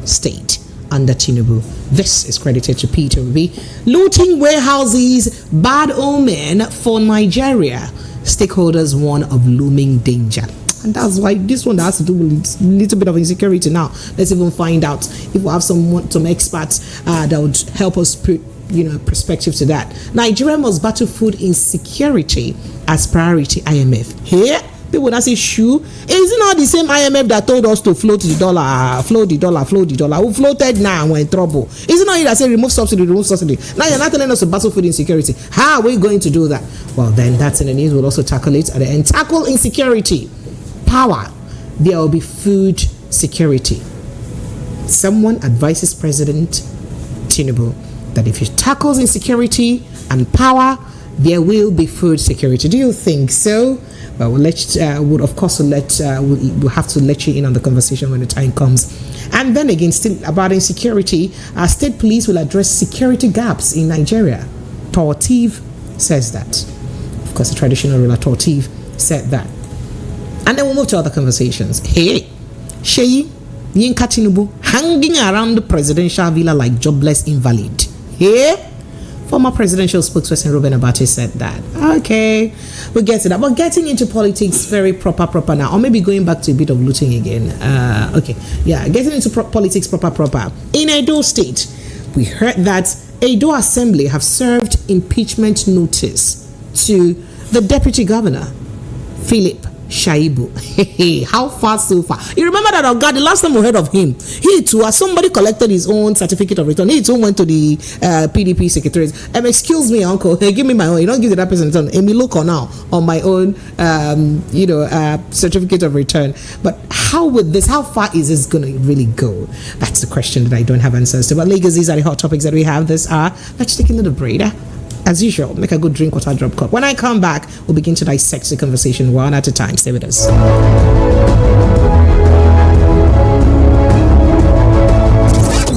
State under Tinubu. This is credited to Peter Obi. Looting warehouses, bad omen for Nigeria. Stakeholders warn of looming danger. And that's why this one has to do with a little bit of insecurity now. Let's even find out if we have some experts that would help us put perspective to that. Nigeria must battle food insecurity as priority, IMF. Here, people now say, shoo. Is it not the same IMF that told us to float the dollar? Who floated now we're in trouble? Is it not you that say remove subsidy? Now you're not telling us to battle food insecurity. How are we going to do that? Well, then that's in the news. We'll also tackle it at the end. Tackle insecurity. Power. There will be food security. Someone advises President Tinubu that if he tackles insecurity and power, there will be food security. Do you think so? Well, we'll have to let you in on the conversation when the time comes. And then again, still about insecurity, state police will address security gaps in Nigeria. Tortiv says that. Of course, the traditional ruler Tortiv said that. And then we'll move to other conversations. Hey, Sheyi Yinka Tinubu hanging around the presidential villa like jobless invalid. Hey, former presidential spokesperson Ruben Abati said that. Okay, we'll get to that. But getting into politics very proper now, or maybe going back to a bit of looting again. Getting into politics proper. In Edo State, we heard that Edo Assembly have served impeachment notice to the deputy governor, Philip Shaibu. How far so far? You remember that the last time we heard of him, he too, as somebody collected his own certificate of return, he too went to the PDP secretariat. Excuse me, uncle, give me my own. You don't give that person return. Let me look on now on my own, certificate of return. But how far is this going to really go? That's the question that I don't have answers to. But Lagos, these are the hot topics that we have this hour. Let's take a little breather. As usual, make a good drink, water, drop cup. When I come back, we'll begin to dissect the conversation one at a time. Stay with us.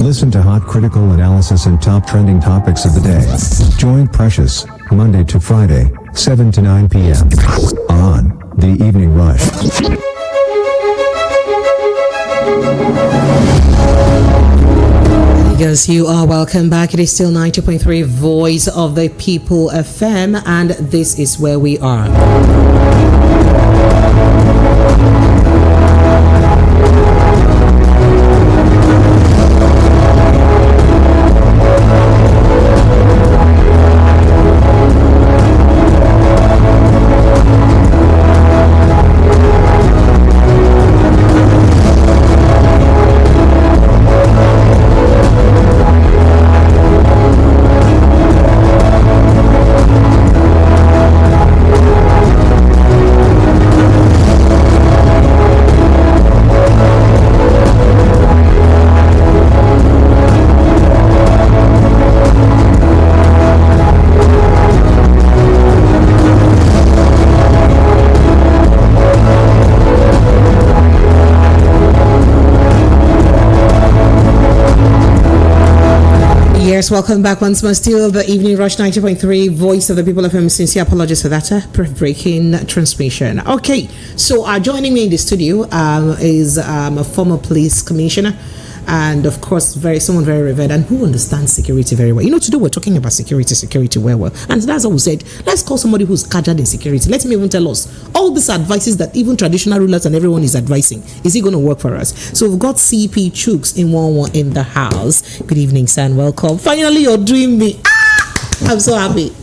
Listen to hot critical analysis and top trending topics of the day. Join Precious, Monday to Friday, 7 to 9 p.m. on The Evening Rush. Yes, you are welcome back. It is still 90.3 Voice of the People FM, and this is where we are. Yes, welcome back once more. Still the Evening Rush 90.3 Voice of the People FM. Sincere apologies for that breaking transmission. Okay, so joining me in the studio is a former police commissioner, and of course someone very revered and who understands security very well. Today we're talking about security well, and that's what we said. Let's call somebody who's cadred in security. Let him even tell us all these advices that even traditional rulers and everyone is advising. Is it going to work for us? So we've got CP Chooks in in the house. Good evening, sir, and welcome. Finally, you're doing me. I'm so happy.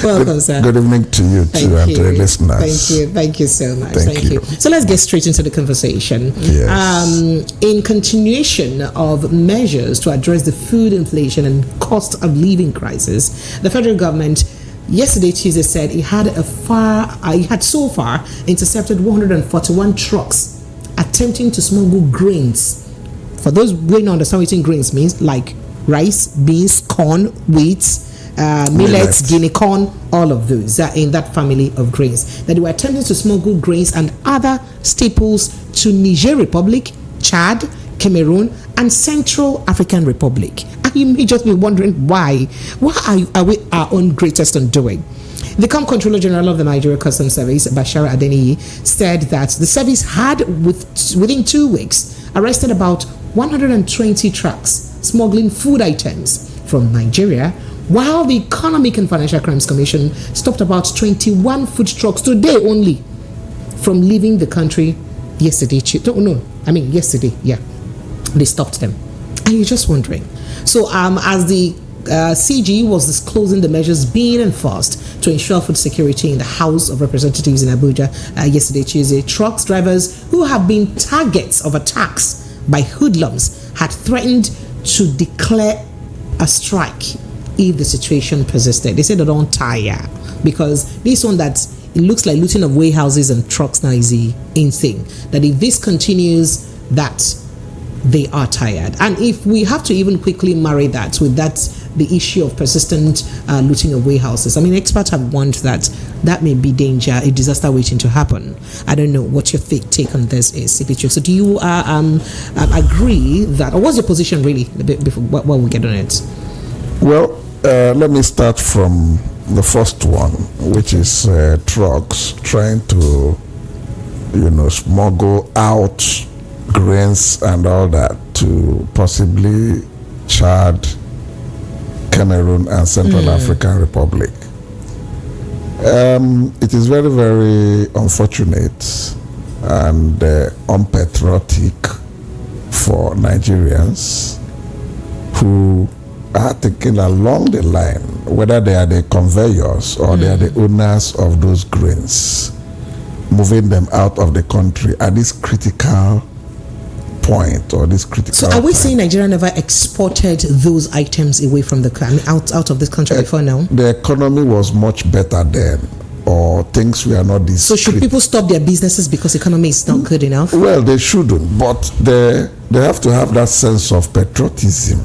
Welcome, sir. Good evening to you too, and to the listeners. Thank you so much. Thank you. So let's get straight into the conversation. Yes. In continuation of measures to address the food inflation and cost of living crisis, the federal government yesterday, Tuesday, said it had so far intercepted 141 trucks attempting to smuggle grains. For those who don't understand what eating grains means, like rice, beans, corn, wheat, millets, guinea corn, all of those are in that family of grains. That they were attempting to smuggle grains and other staples to Niger Republic, Chad, Cameroon, and Central African Republic. And you may just be wondering why. What are we our own greatest undoing? The Comptroller General of the Nigeria Customs Service, Bashara Adeniyi, said that the service had, within 2 weeks, arrested about 120 trucks smuggling food items from Nigeria, while the Economic and Financial Crimes Commission stopped about 21 food trucks today only from leaving the country yesterday. Yesterday, yeah. They stopped them. And you're just wondering. So as the CG was disclosing the measures being enforced to ensure food security in the House of Representatives in Abuja yesterday, Tuesday, trucks drivers who have been targets of attacks by hoodlums had threatened to declare a strike if the situation persisted. They said they don't tire, because this one that it looks like looting of warehouses and trucks now is the in thing. That if this continues, that they are tired. And if we have to even quickly marry that with the issue of persistent looting of warehouses, I mean, experts have warned that may be a disaster waiting to happen. I don't know what your take on this is, CP. So do you agree that, or what's your position really, before while we get on it? Well, let me start from the first one, which is trucks trying to, smuggle out grains and all that to possibly Chad, Cameroon, and Central African Republic. It is very, very unfortunate and unpatriotic for Nigerians who are thinking along the line, whether they are the conveyors or they are the owners of those grains, moving them out of the country at this critical point or this critical. So, are we saying Nigeria never exported those items away from out of this country before now? The economy was much better then, or things were not this. So, should people stop their businesses because economy is not good enough? Well, they shouldn't, but they have to have that sense of patriotism.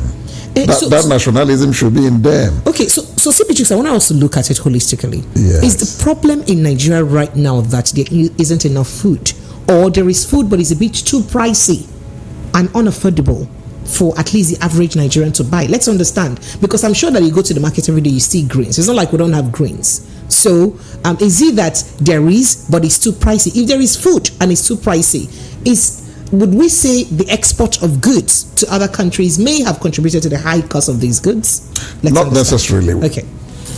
That nationalism should be in them. Okay, so CPG, I want to also look at it holistically. Yes. Is the problem in Nigeria right now that there isn't enough food, or there is food but it's a bit too pricey and unaffordable for at least the average Nigerian to buy? Let's understand, because I'm sure that you go to the market every day, you see grains. It's not like we don't have grains. So is it that there is, but it's too pricey? If there is food and it's too pricey, would we say the export of goods to other countries may have contributed to the high cost of these goods? Not necessarily. Okay.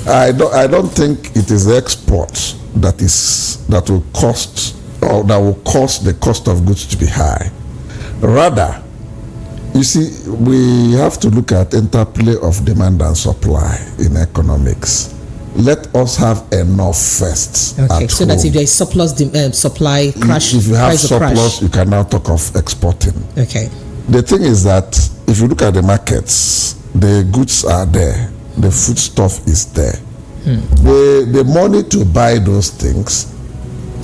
I don't think it is the export that will cost, or that will cause the cost of goods to be high. Rather, you see, we have to look at interplay of demand and supply in economics. Let us have enough first. Okay, so that if there is surplus supply, crash. If you have surplus, you can now talk of exporting. Okay. The thing is that if you look at the markets, the goods are there, the food stuff is there. The money to buy those things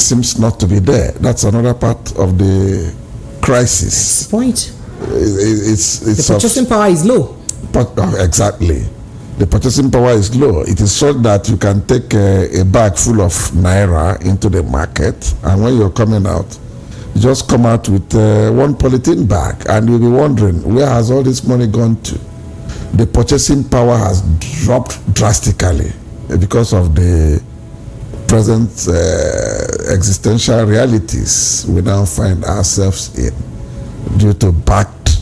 seems not to be there. That's another part of the crisis. That's the point. It's the purchasing power is low. Exactly. The purchasing power is low. It is so that you can take a bag full of naira into the market, and when you're coming out, you just come out with one polythene bag, and you'll be wondering, where has all this money gone to? The purchasing power has dropped drastically because of the present existential realities we now find ourselves in, due to backed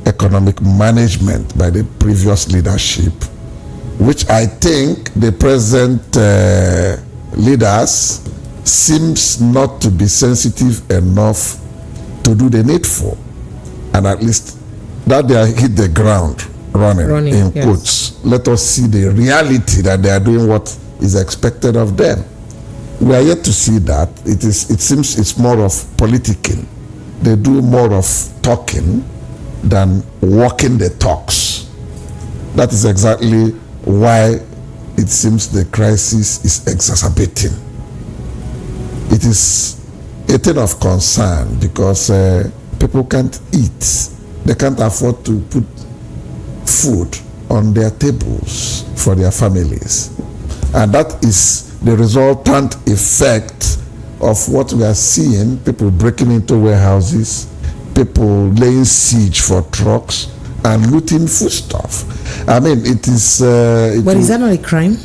economic management by the previous leadership, which I think the present leaders seems not to be sensitive enough to do the needful, and at least that they are hit the ground running in quotes. Let us see the reality that they are doing what is expected of them. We are yet to see that. It seems it's more of politicking. They do more of talking than walking the talks. That is exactly why it seems the crisis is exacerbating. It is a thing of concern because people can't eat. They can't afford to put food on their tables for their families. And that is the resultant effect of what we are seeing: people breaking into warehouses, people laying siege for trucks, and looting foodstuff. I mean, it is... But is that not a crime?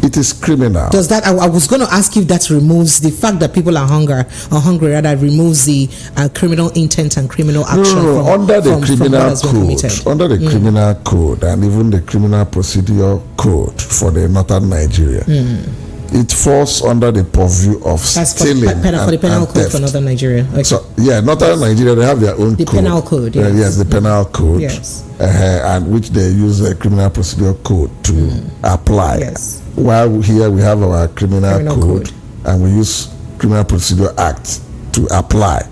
It is criminal. Does that? I was going to ask if that removes the fact that people are hungry. Rather, removes the criminal intent and criminal action. Under the criminal code, under the criminal code, and even the criminal procedure code for the northern Nigeria, it falls under the purview of stealing for the penal code for northern Nigeria. Okay. So northern Nigeria, they have their own the code. Penal code. Yes, yes, the penal code. Yes, and which they use the criminal procedure code to apply. Yes. While here we have our criminal code, and we use Criminal Procedure Act to apply.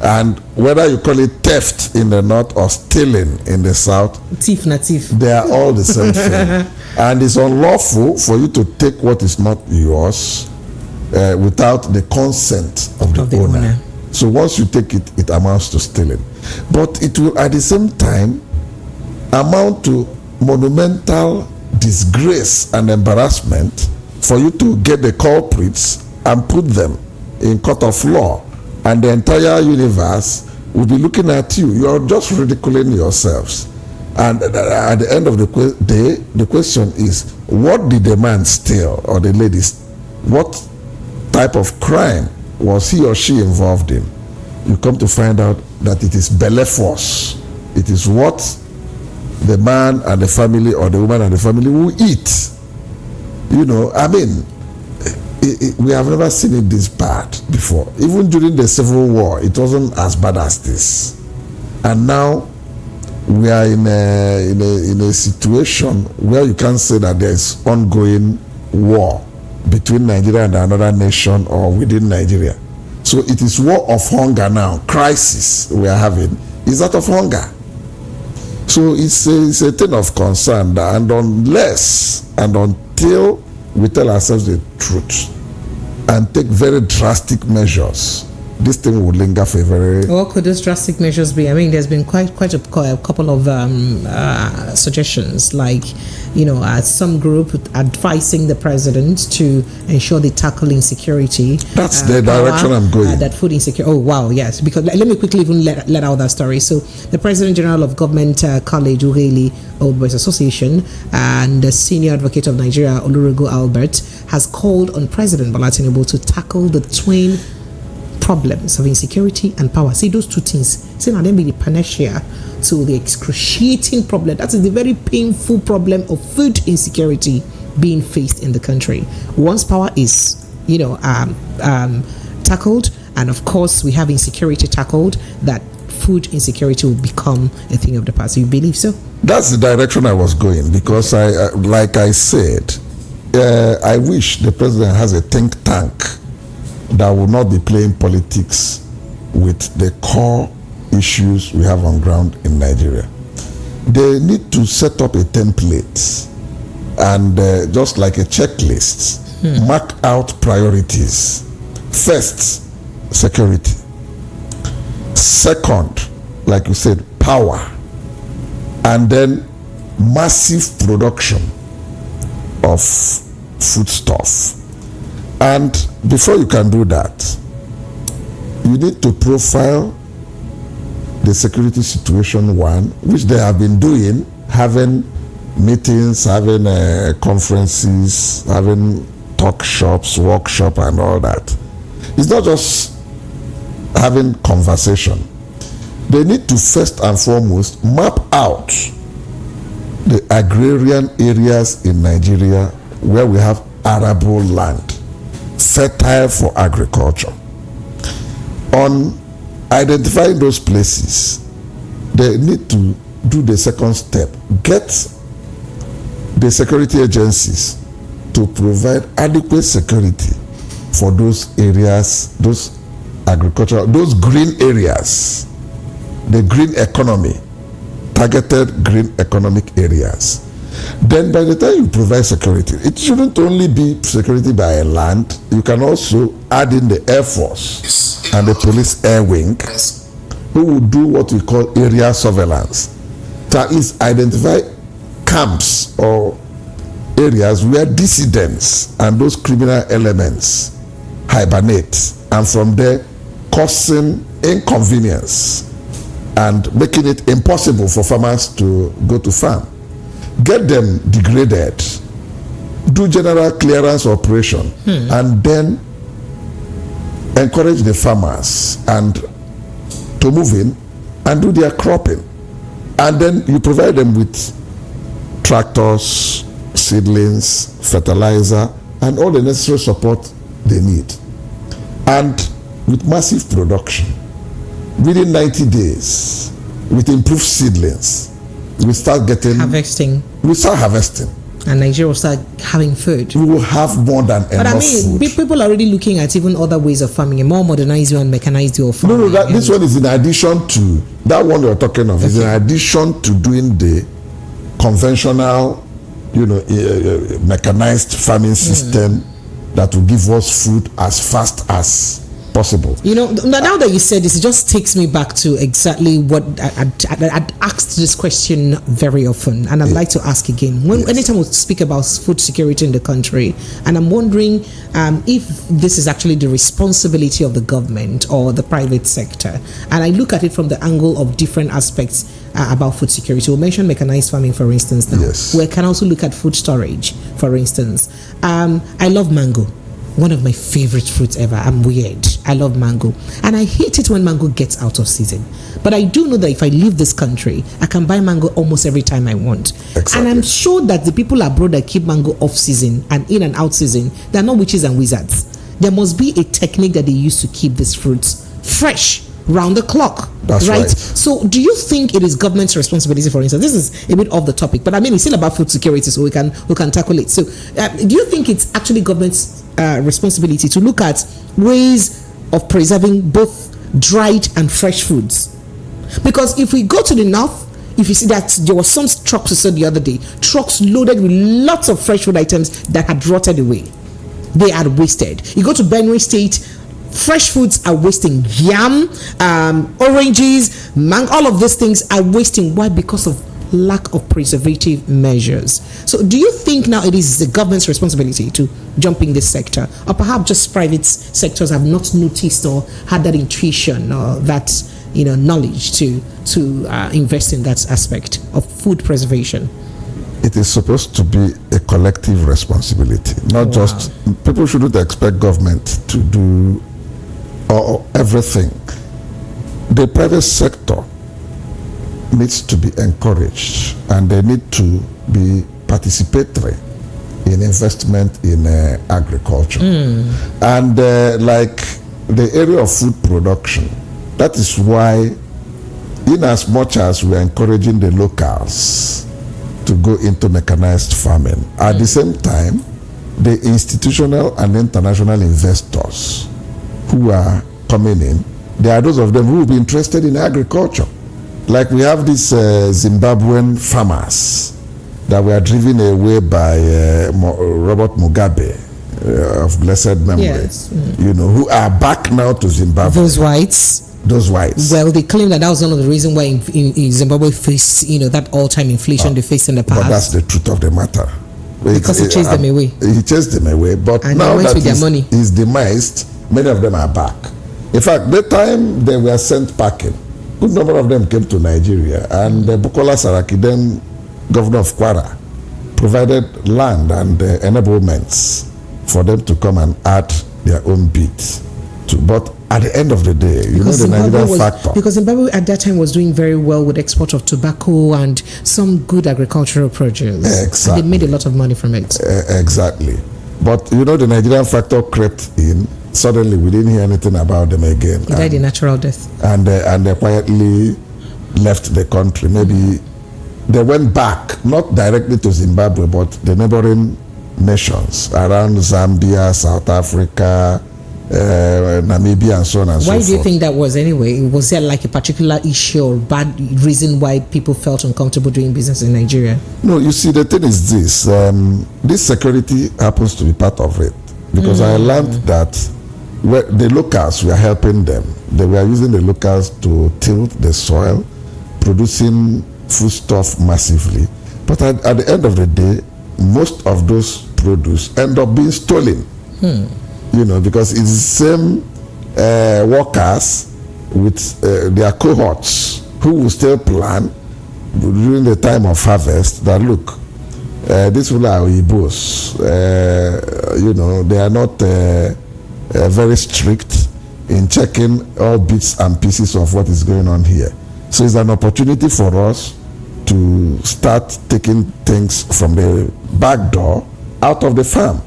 And whether you call it theft in the north or stealing in the south, thief, they are all the same thing. And it's unlawful for you to take what is not yours without the consent of the owner. So once you take it, it amounts to stealing. But it will at the same time amount to monumental disgrace and embarrassment for you to get the culprits and put them in court of law, and the entire universe will be looking at you. You're just ridiculing yourselves. And at the end of the day, the question is, what did the man steal or the lady? What type of crime was he or she involved in? You come to find out that it is belle force. It is what the man and the family or the woman and the family will eat. We have never seen it this bad before. Even during the Civil War, it wasn't as bad as this. And now we are in a situation where you can't say that there is ongoing war between Nigeria and another nation or within Nigeria. So it is war of hunger now. Crisis we are having is that of hunger. So it's a thing of concern, and unless and until we tell ourselves the truth and take very drastic measures, this thing will linger for a very... What could those drastic measures be? I mean, there's been quite a couple of suggestions, like, some group advising the president to ensure they tackle insecurity. That's the direction I'm going. That food insecurity. Oh, wow, yes. Because let me quickly even let out that story. So the President General of Government College, Uheli Old Boys Association, and the Senior Advocate of Nigeria, Olurugo Albert, has called on President Bola Tinubu to tackle the twin problems of insecurity and power. See, those two things, see, now then be the panacea to the excruciating problem. That is the very painful problem of food insecurity being faced in the country. Once power is, tackled, and of course we have insecurity tackled, that food insecurity will become a thing of the past. You believe so? That's the direction I was going, because like I said, I wish the president has a think tank that will not be playing politics with the core issues we have on ground in Nigeria. They need to set up a template and just like a checklist, mark out priorities. First, security. Second, like you said, power. And then massive production of foodstuff. And before you can do that, you need to profile the security situation, which they have been doing, having meetings, having conferences, having talk shops, workshop, and all that. It's not just having conversation. They need to first and foremost map out the agrarian areas in Nigeria where we have arable land, fertile for agriculture. On identifying those places, they need to do the second step, get the security agencies to provide adequate security for those areas, those agricultural, those green areas, the green economy, targeted green economic areas. Then by the time you provide security, it shouldn't only be security by a land. You can also add in the Air Force and the police air wing, who will do what we call area surveillance. That is, identify camps or areas where dissidents and those criminal elements hibernate, and from there causing inconvenience and making it impossible for farmers to go to farm. Get them degraded do general clearance operation, and then encourage the farmers and to move in and do their cropping. And then you provide them with tractors, seedlings, fertilizer, and all the necessary support they need. And with massive production, within 90 days, with improved seedlings, we start harvesting. And Nigeria will start having food. We will have more than enough food. But I mean, people are already looking at even other ways of farming, a more modernized and mechanized way of farming. No, this one is in addition to that one you're talking of. Okay. Is in addition to doing the conventional, mechanized farming system that will give us food as fast as possible. Now that you said this, it just takes me back to exactly what I'd asked this question very often, and I'd like to ask again. Anytime we speak about food security in the country, and I'm wondering if this is actually the responsibility of the government or the private sector, and I look at it from the angle of different aspects about food security. We'll mention mechanized farming, for instance, now. Yes. We can also look at food storage, for instance. I love mango. One of my favorite fruits ever. I'm weird. I love mango. And I hate it when mango gets out of season. But I do know that if I leave this country, I can buy mango almost every time I want. Exactly. And I'm sure that the people abroad that keep mango off season and in and out season, they're not witches and wizards. There must be a technique that they use to keep these fruits fresh round the clock. That's right. So do you think it is government's responsibility, for instance? This is a bit off the topic, but I mean, it's still about food security, so we can tackle it. So do you think it's actually government's responsibility to look at ways of preserving both dried and fresh foods? Because if we go to the north, if you see that there was some trucks we saw the other day, trucks loaded with lots of fresh food items that had rotted away. They had wasted. You go to Benue State, fresh foods are wasting. Yam, oranges, mango, all of these things are wasting. Why? Because of lack of preservative measures. So do you think now it is the government's responsibility to jump in this sector, or perhaps just private sectors have not noticed or had that intuition or that knowledge to invest in that aspect of food preservation? It is supposed to be a collective responsibility, not just people shouldn't expect government to do everything. The private sector needs to be encouraged, and they need to be participatory in investment in agriculture. And like the area of food production, that is why, in as much as we're encouraging the locals to go into mechanized farming, at the same time, the institutional and international investors who are coming in, there are those of them who will be interested in agriculture. Like we have these Zimbabwean farmers that were driven away by Robert Mugabe of blessed memory, yes. Who are back now to Zimbabwe. Those whites. Well, they claim that was one of the reasons why in Zimbabwe faced, that all-time inflation they faced in the past. But that's the truth of the matter. Because he chased them away. He chased them away, but and now that he's demised, many of them are back. In fact, the time they were sent packing, good number of them came to Nigeria, and Bukola Saraki, then governor of Kwara, provided land and enablements for them to come and add their own bit. But at the end of the day, the Nigerian factor. Because Zimbabwe at that time was doing very well with export of tobacco and some good agricultural produce. Exactly. And they made a lot of money from it. Exactly. But the Nigerian factor crept in. Suddenly, we didn't hear anything about them again. He died a natural death. And they quietly left the country. Maybe they went back, not directly to Zimbabwe, but the neighboring nations around Zambia, South Africa, Namibia, and so on and so forth. Why do you think that was anyway? Was there like a particular issue or bad reason why people felt uncomfortable doing business in Nigeria? No, you see, the thing is this. This security happens to be part of it. Because I learned that the locals were helping them. They were using the locals to tilt the soil, producing foodstuff massively. But at the end of the day, most of those produce end up being stolen. Because it's the same workers with their cohorts who will still plan during the time of harvest that, look, these people are Igbos. They are not very strict in checking all bits and pieces of what is going on here. So it's an opportunity for us to start taking things from the back door out of the farm.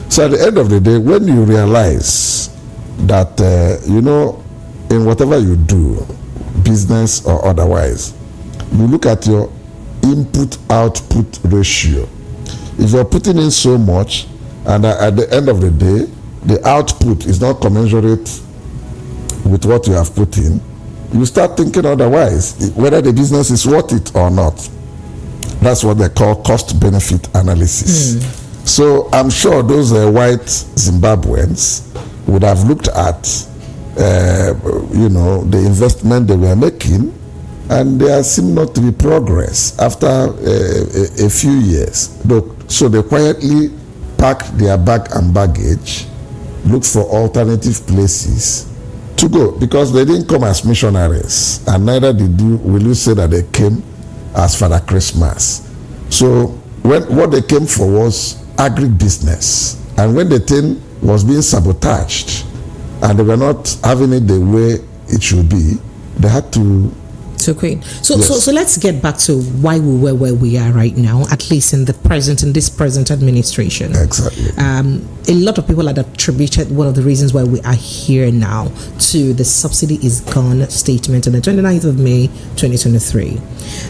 So at the end of the day, when you realize that, in whatever you do, business or otherwise, you look at your input-output ratio. If you're putting in so much, and at the end of the day, the output is not commensurate with what you have put in, you start thinking otherwise, whether the business is worth it or not. That's what they call cost-benefit analysis. So I'm sure those white Zimbabweans would have looked at, the investment they were making, and there seemed not to be progress after a few years. So they quietly packed their bag and baggage, looked for alternative places to go, because they didn't come as missionaries, and neither will you say that they came as Father Christmas. So what they came for was agribusiness, and when the thing was being sabotaged and they were not having it the way it should be, they had to. So great. So let's get back to why we were where we are right now, at least in this present administration. Exactly. A lot of people had attributed one of the reasons why we are here now to the subsidy is gone statement on the 29th of May 2023.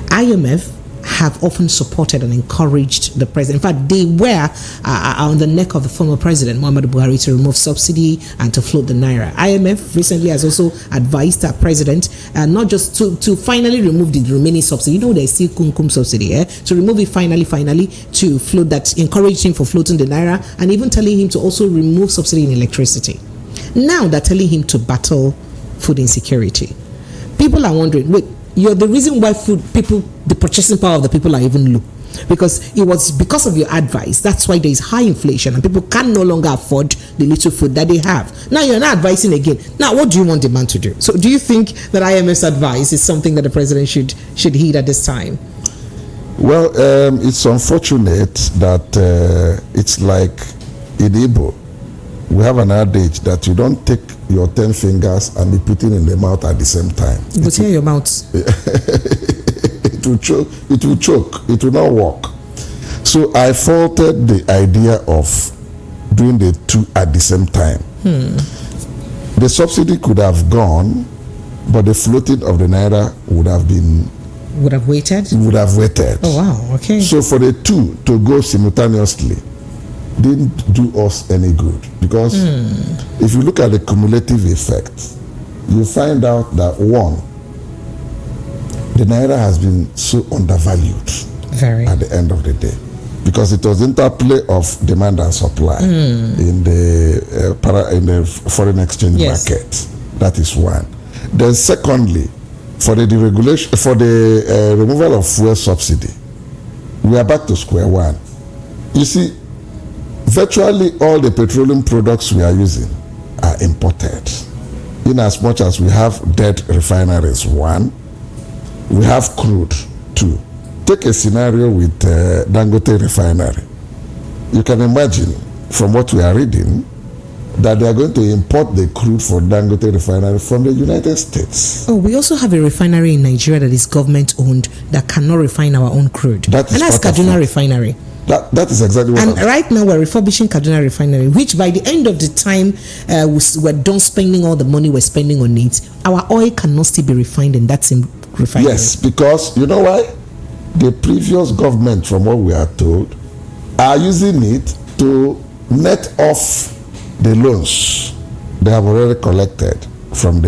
IMF have often supported and encouraged the president. In fact, they were on the neck of the former president, Muhammadu Buhari, to remove subsidy and to float the naira. IMF recently has also advised our president not just to finally remove the remaining subsidy. There's still kumkum subsidy, to remove it finally, to float that, encourage him for floating the naira, and even telling him to also remove subsidy in electricity. Now they're telling him to battle food insecurity. People are wondering, wait, you're the reason why the purchasing power of the people are even low, because it was because of your advice. That's why there is high inflation and people can no longer afford the little food that they have. Now you're not advising again. Now what do you want the man to do? So do you think that IMF's advice is something that the president should heed at this time? Well, it's unfortunate that it's like in Igbo, we have an adage that you don't take your 10 fingers and be putting in the mouth at the same time. But hear your mouth. It will choke. It will not work. So I faulted the idea of doing the two at the same time. The subsidy could have gone, but the floating of the naira would have waited. Oh wow, okay. So for the two to go simultaneously didn't do us any good, because if you look at the cumulative effect, you find out that one, the naira has been so undervalued at the end of the day, because it was interplay of demand and supply in the foreign exchange market. That is one. Then secondly, for the deregulation, for the removal of fuel subsidy, we are back to square one. You see, virtually all the petroleum products we are using are imported, in as much as we have dead refineries, one, we have crude, two. Take a scenario with Dangote refinery. You can imagine from what we are reading that they are going to import the crude for Dangote refinery from the United States. Oh, we also have a refinery in Nigeria that is government owned that cannot refine our own crude. And that's Kaduna refinery. That is exactly what. And right now we're refurbishing Kaduna refinery, which by the end of the time we're done spending all the money we're spending on it, our oil cannot still be refined in that same refinery. Yes, because you know why? The previous government, from what we are told, are using it to net off the loans they have already collected from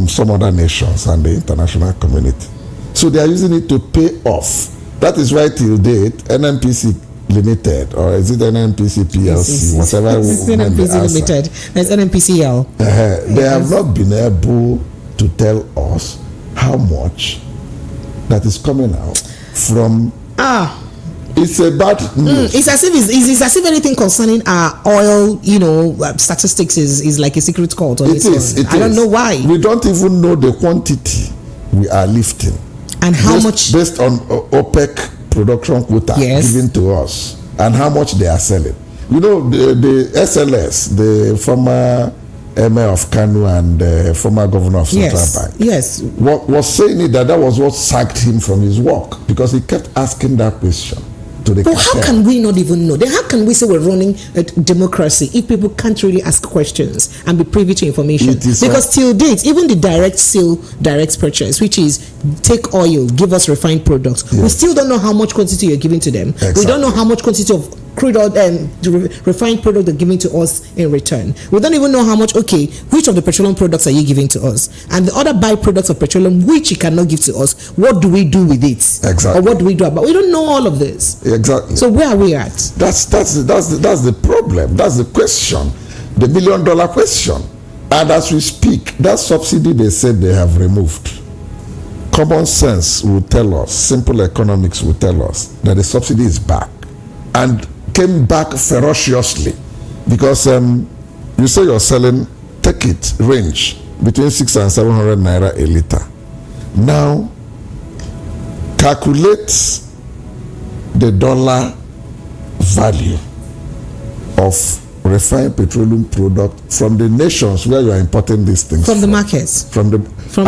some other nations and the international community. So they are using it to pay off. That is why till date, NNPC Limited, or is it NNPC PLC, whatever. It's NNPC Limited. There's NNPCL. They have not been able to tell us how much that is coming out from. It's a bad news. It's as if anything concerning our oil, statistics is like a secret cult. It is. I don't know why. We don't even know the quantity we are lifting. And how much? Based on OPEC production quota given to us and how much they are selling. You know, the SLS, the former Emir of Kano and former governor of Central Bank, was saying it that was what sacked him from his work, because he kept asking that question. But how can we not even know? Then how can we say we're running a democracy if people can't really ask questions and be privy to information? Because till date, even the direct sale, direct purchase, which is take oil, give us refined products, we still don't know how much quantity you're giving to them. Exactly. We don't know how much quantity of crude oil and refined product they're giving to us in return. We don't even know how much, which of the petroleum products are you giving to us? And the other byproducts of petroleum, which you cannot give to us, what do we do with it? Exactly. Or what do we do about it? We don't know all of this. Exactly. So where are we at? That's the problem. That's the question. The $1 million question. And as we speak, that subsidy they said they have removed. Common sense will tell us, simple economics will tell us that the subsidy is back. And came back ferociously, because you say you're selling, take it, range between 600 and 700 naira a liter. Now calculate the dollar value of refined petroleum product from the nations where you are importing these things from the markets, from the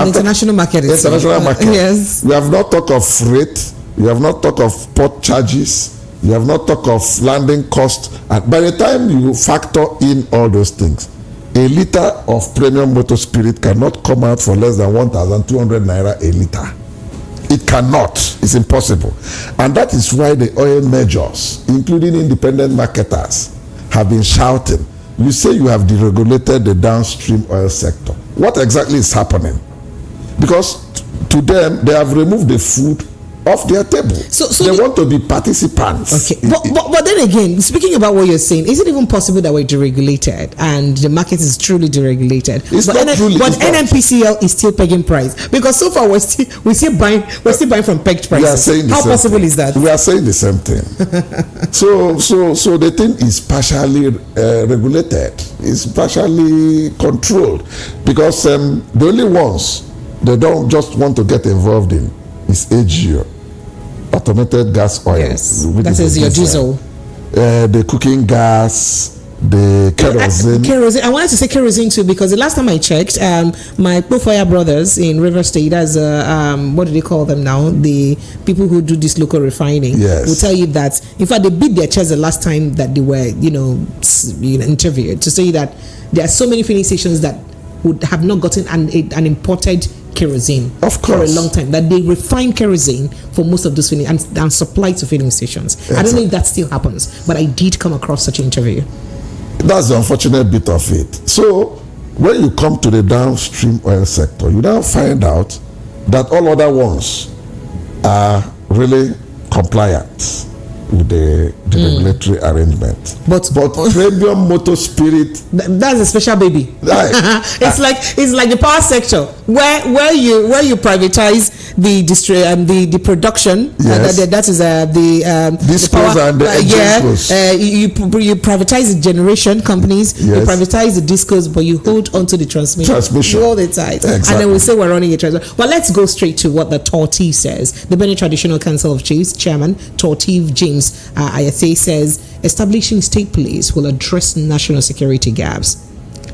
international market. International market. Yes. We have not talked of freight. We have not talked of port charges. You have not talked of landing cost. And by the time you factor in all those things, a liter of premium motor spirit cannot come out for less than 1,200 naira a liter. It cannot. It's impossible. And that is why the oil majors, including independent marketers, have been shouting. You say you have deregulated the downstream oil sector. What exactly is happening? Because to them, they have removed the food off their table. So they want to be participants. Okay, but then again, speaking about what you're saying, is it even possible that we're deregulated and the market is truly deregulated? But NNPCL is still pegging price, because so far we're still buying from pegged prices. How possible is that? We are saying the same thing. so the thing is partially regulated, it's partially controlled, because the only ones they don't just want to get involved in is AGO, automated gas oil. Yes, that is your diesel. The cooking gas, the kerosene. Kerosene. I wanted to say kerosene too, because the last time I checked, my Profire brothers in River State, as what do they call them now? The people who do this local refining will tell you that, in fact, they beat their chest the last time that they were, interviewed, to say that there are so many filling stations that would have not gotten an imported kerosene for a long time, that they refine kerosene for most of those filling and supply to filling stations. Exactly. I don't know if that still happens, but I did come across such an interview. That's the unfortunate bit of it. So when you come to the downstream oil sector, you now find out that all other ones are really compliant with the regulatory arrangement. But premium motor spirit, that's a special baby. It's like the power sector where you privatize the production. That is the power and the you privatize the generation companies. You privatize the discos, but you hold onto the transmission. You hold it tight. Exactly. And then we say we're running a transmission. Well, let's go straight to what the Tortif says. The Benin Traditional Council of Chiefs Chairman Tortif James Ayase says establishing state police will address national security gaps.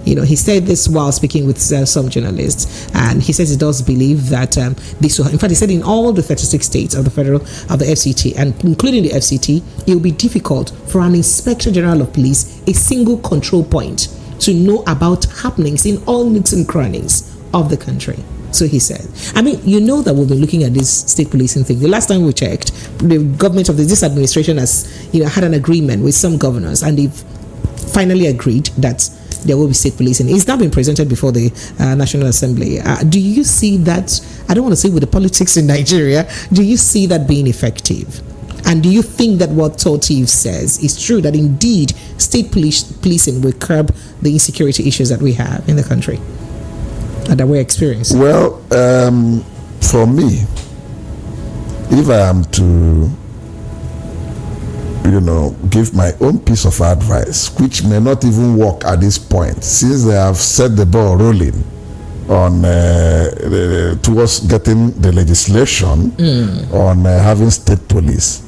He said this while speaking with some journalists, and he says he does believe that this will, in fact, he said in all the 36 states of the FCT, and including the FCT, it will be difficult for an Inspector General of Police, a single control point, to know about happenings in all nooks and crannies of the country. So he said, that we'll be looking at this state policing thing. The last time we checked, the government of this administration has, had an agreement with some governors, and they've finally agreed that there will be state policing. It's now been presented before the National Assembly. Do you see that? I don't want to say with the politics in Nigeria. Do you see that being effective? And do you think that what Tortif says is true, that indeed state policing will curb the insecurity issues that we have in the country? That we're experiencing? Well, for me, if I am to, give my own piece of advice, which may not even work at this point, since they have set the ball rolling, on towards getting the legislation on having state police.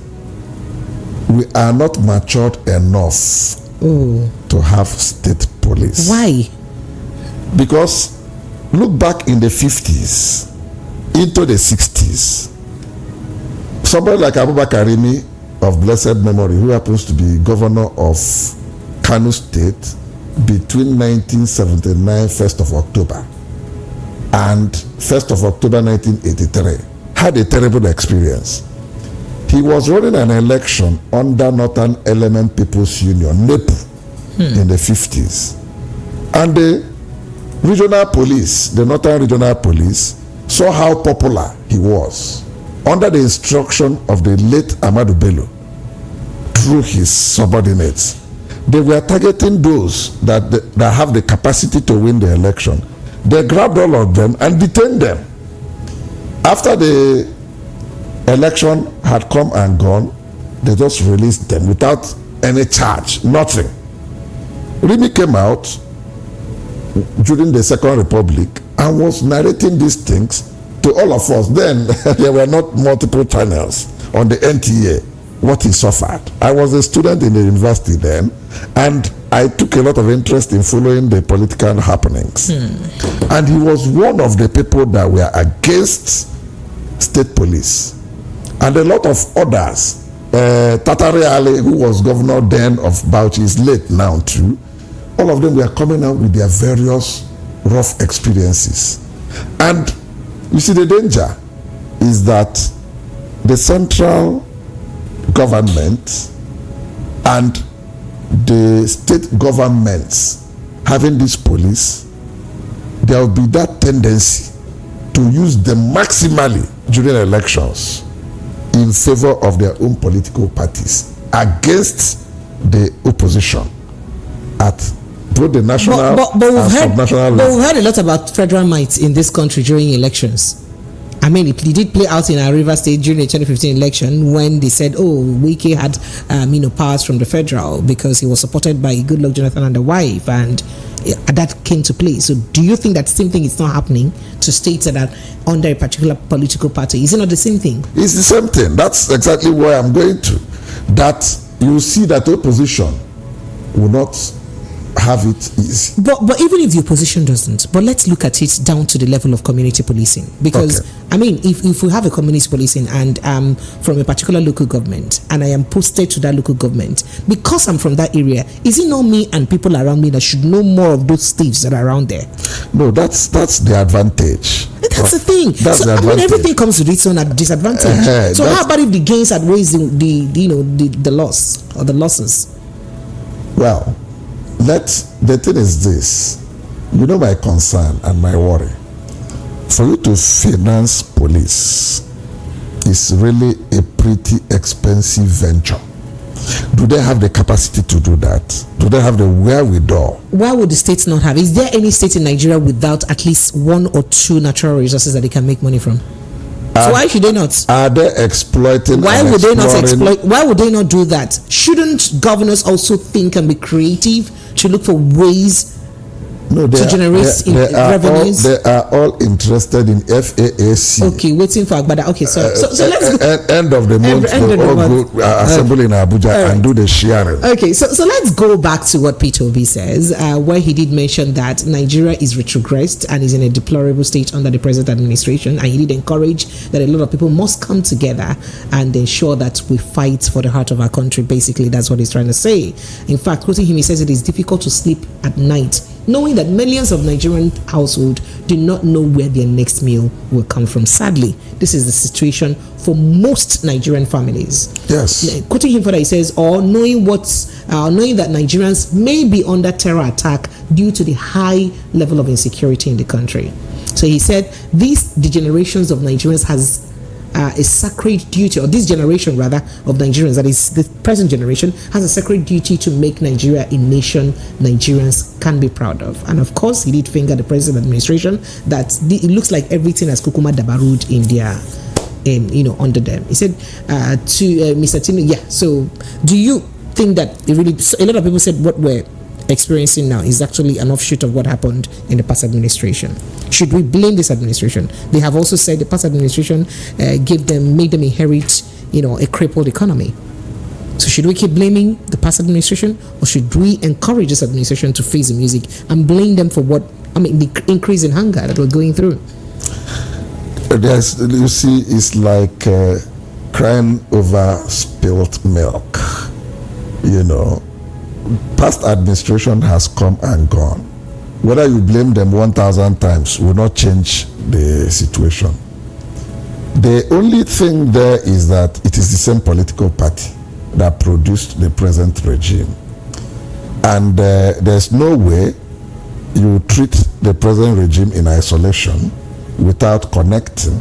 We are not matured enough to have state police. Why? Because look back in the 50s into the 60s. Somebody like Abubakar Rimi of blessed memory, who happens to be governor of Kano State between 1979 1st of October and 1st of October 1983, had a terrible experience. He was running an election under Northern Element People's Union, NEPU, in the 50s. And the regional police, the Northern Regional Police, saw how popular he was under the instruction of the late Ahmadu Bello through his subordinates. They were targeting those that have the capacity to win the election. They grabbed all of them and detained them. After the election had come and gone, they just released them without any charge, nothing. Rimi came out during the Second Republic and was narrating these things to all of us. Then there were not multiple channels on the NTA, what he suffered. I was a student in the university then, and I took a lot of interest in following the political happenings. And he was one of the people that were against state police. And a lot of others, Tatari Ali, who was governor then of Bauchi, is late now too, all of them were coming out with their various rough experiences. And you see, the danger is that the central government and the state governments having this police, there will be that tendency to use them maximally during elections in favor of their own political parties against the opposition at both the national and subnational level. But we've heard a lot about federal might in this country during elections. I mean, it did play out in our River State during the 2015 election when they said, Wike had powers from the federal because he was supported by Goodluck Jonathan and the wife, and that came to play. So do you think that same thing is not happening to states that are under a particular political party? Is it not the same thing? It's the same thing. That's exactly where I'm going to. That you see that opposition will not have it easy. But even if the opposition doesn't, but let's look at it down to the level of community policing. Because, I mean, if we have a community policing and I'm from a particular local government and I am posted to that local government, because I'm from that area, is it not me and people around me that should know more of those thieves that are around there? No, that's the advantage. That's the thing. That's the advantage. Everything comes with its own disadvantage. So how about if the gains outweighs the loss or the losses? Well, the thing is this, my concern and my worry. For you to finance police is really a pretty expensive venture. Do they have the capacity to do that? Do they have the wherewithal? Why would the states not have? Is there any state in Nigeria without at least one or two natural resources that they can make money from? So why should they not? Are they exploiting? Why would they not exploit? Why would they not do that? Shouldn't governors also think and be creative to look for ways to generate revenues? They are all interested in FAAC. Okay, waiting for Agbada. Okay, so let's go. End of the month, they all go assemble in Abuja and do the sharing. Okay, so let's go back to what Peter Obi says, where he did mention that Nigeria is retrogressed and is in a deplorable state under the present administration, and he did encourage that a lot of people must come together and ensure that we fight for the heart of our country. Basically, that's what he's trying to say. In fact, quoting him, he says it is difficult to sleep at night knowing that millions of Nigerian households do not know where their next meal will come from. Sadly, this is the situation for most Nigerian families. Yes. Quoting him further, he says, knowing that Nigerians may be under terror attack due to the high level of insecurity in the country. So he said, these degenerations of Nigerians has a sacred duty, or this generation rather of Nigerians, that is the present generation, has a sacred duty to make Nigeria a nation Nigerians can be proud of. And of course, he did finger the present administration that it looks like everything has kukuma dabarud in their under them. He said to Mr. Tinubu, so do you think that a lot of people said what were experiencing now is actually an offshoot of what happened in the past administration. Should we blame this administration? They have also said the past administration made them inherit, a crippled economy. So should we keep blaming the past administration, or should we encourage this administration to face the music and blame them for the increase in hunger that we're going through? You see, it's like crying over spilt milk. Past administration has come and gone. Whether you blame them 1,000 times will not change the situation. The only thing there is that it is the same political party that produced the present regime. And there's no way you treat the present regime in isolation without connecting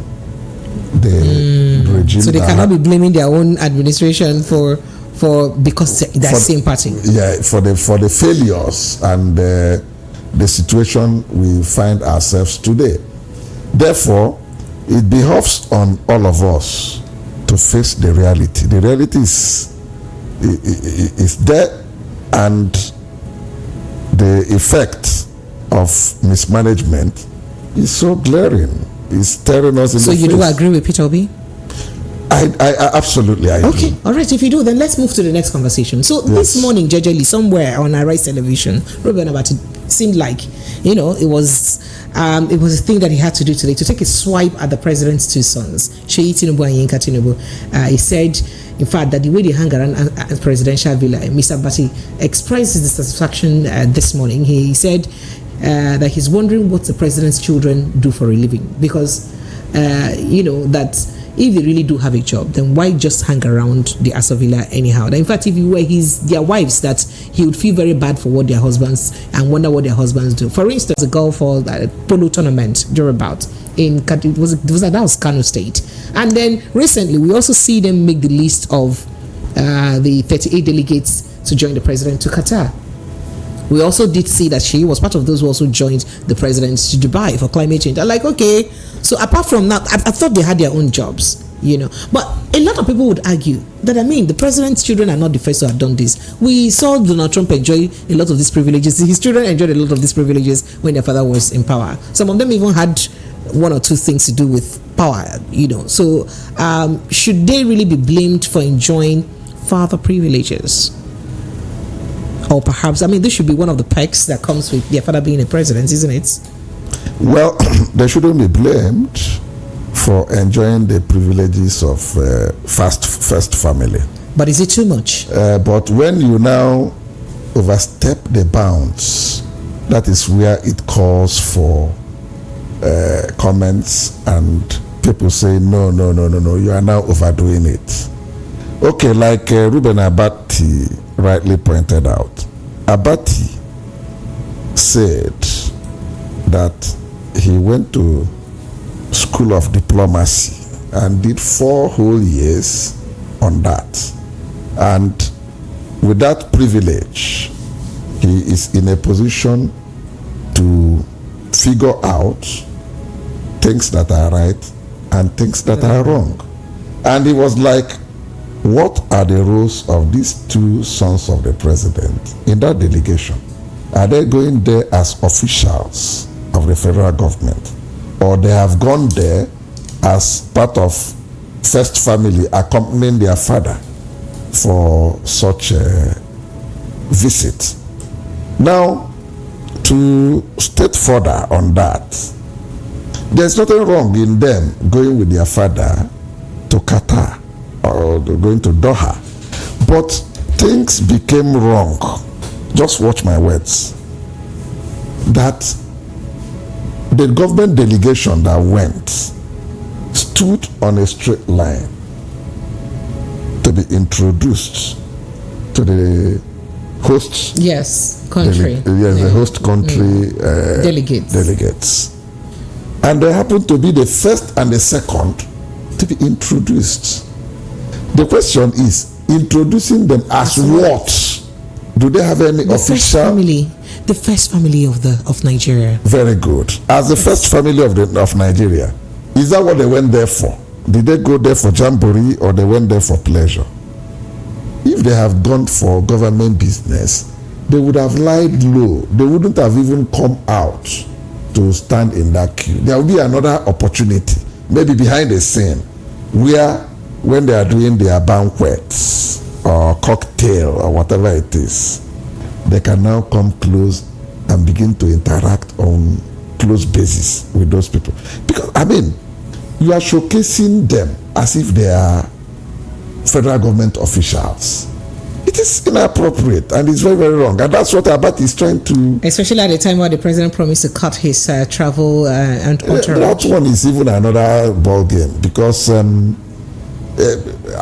the regime. So they cannot be blaming their own administration because they're the same party. Yeah, for the failures and the situation we find ourselves today. Therefore, it behoves on all of us to face the reality. The reality is there, and the effect of mismanagement is so glaring. It's staring us in the face. So you do agree with Peter Obi? I absolutely agree. Okay, all right. If you do, then let's move to the next conversation. So this morning, jejely, somewhere on Arise Television, Ruben Abati seemed like, it was a thing that he had to do today to take a swipe at the president's two sons, Sheyi Tinubu and Yinka Tinubu. He said, in fact, that the way they hang around at presidential villa, Mr. Abati expressed his dissatisfaction this morning. He said that he's wondering what the president's children do for a living, because that if they really do have a job, then why just hang around the Asa Villa anyhow? In fact, if you were their wives, that he would feel very bad for what their husbands and wonder what their husbands do. For instance, a golf polo tournament about in that was Kano State, and then recently we also see them make the list of the 38 delegates to join the president to Qatar. We also did see that she was part of those who also joined the president to Dubai for climate change. I'm like, okay, so apart from that, I thought they had their own jobs, But a lot of people would argue that, the president's children are not the first to have done this. We saw Donald Trump enjoy a lot of these privileges. His children enjoyed a lot of these privileges when their father was in power. Some of them even had one or two things to do with power, So should they really be blamed for enjoying father privileges? Or perhaps, this should be one of the perks that comes with their father being a president, isn't it? Well, they shouldn't be blamed for enjoying the privileges of first family. But is it too much? But when you now overstep the bounds, that is where it calls for comments, and people say, no, you are now overdoing it. Okay, like Ruben Abati rightly pointed out, Abati said that he went to School of Diplomacy and did 4 whole years on that, and with that privilege he is in a position to figure out things that are right and things that are wrong. And he was like, what are the roles of these two sons of the president in that delegation? Are they going there as officials of the federal government, or they have gone there as part of first family accompanying their father for such a visit? Now, to state further on that, there's nothing wrong in them going with their father to Qatar or going to Doha, but things became wrong. Just watch my words. That the government delegation that went stood on a straight line to be introduced to the host country. The host country delegates. And they happened to be the first and the second to be introduced. The question is, introducing them as what? Do they have any official? The first family of Nigeria. Very good. As the first family of Nigeria, is that what they went there for? Did they go there for jamboree, or they went there for pleasure? If they have gone for government business, they would have lied low. They wouldn't have even come out to stand in that queue. There will be another opportunity, maybe behind the scene, where when they are doing their banquets or cocktail or whatever it is, they can now come close and begin to interact on close basis with those people. Because, I mean, you are showcasing them as if they are federal government officials. It is inappropriate and it's very, very wrong. And that's what Abati is trying to... Especially at the time where the president promised to cut his travel and entourage. That one is even another ball game because, I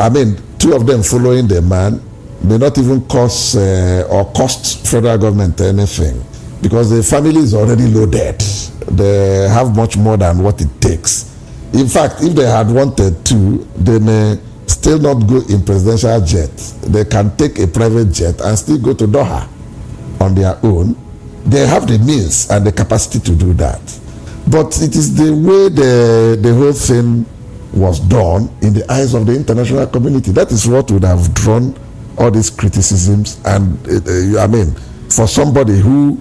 mean, two of them following the man may not even cost federal government anything because the family is already loaded. They have much more than what it takes. In fact, if they had wanted to, they may still not go in presidential jet. They can take a private jet and still go to Doha on their own. They have the means and the capacity to do that. But it is the way the whole thing was done in the eyes of the international community. That is what would have drawn all these criticisms. And I mean, for somebody who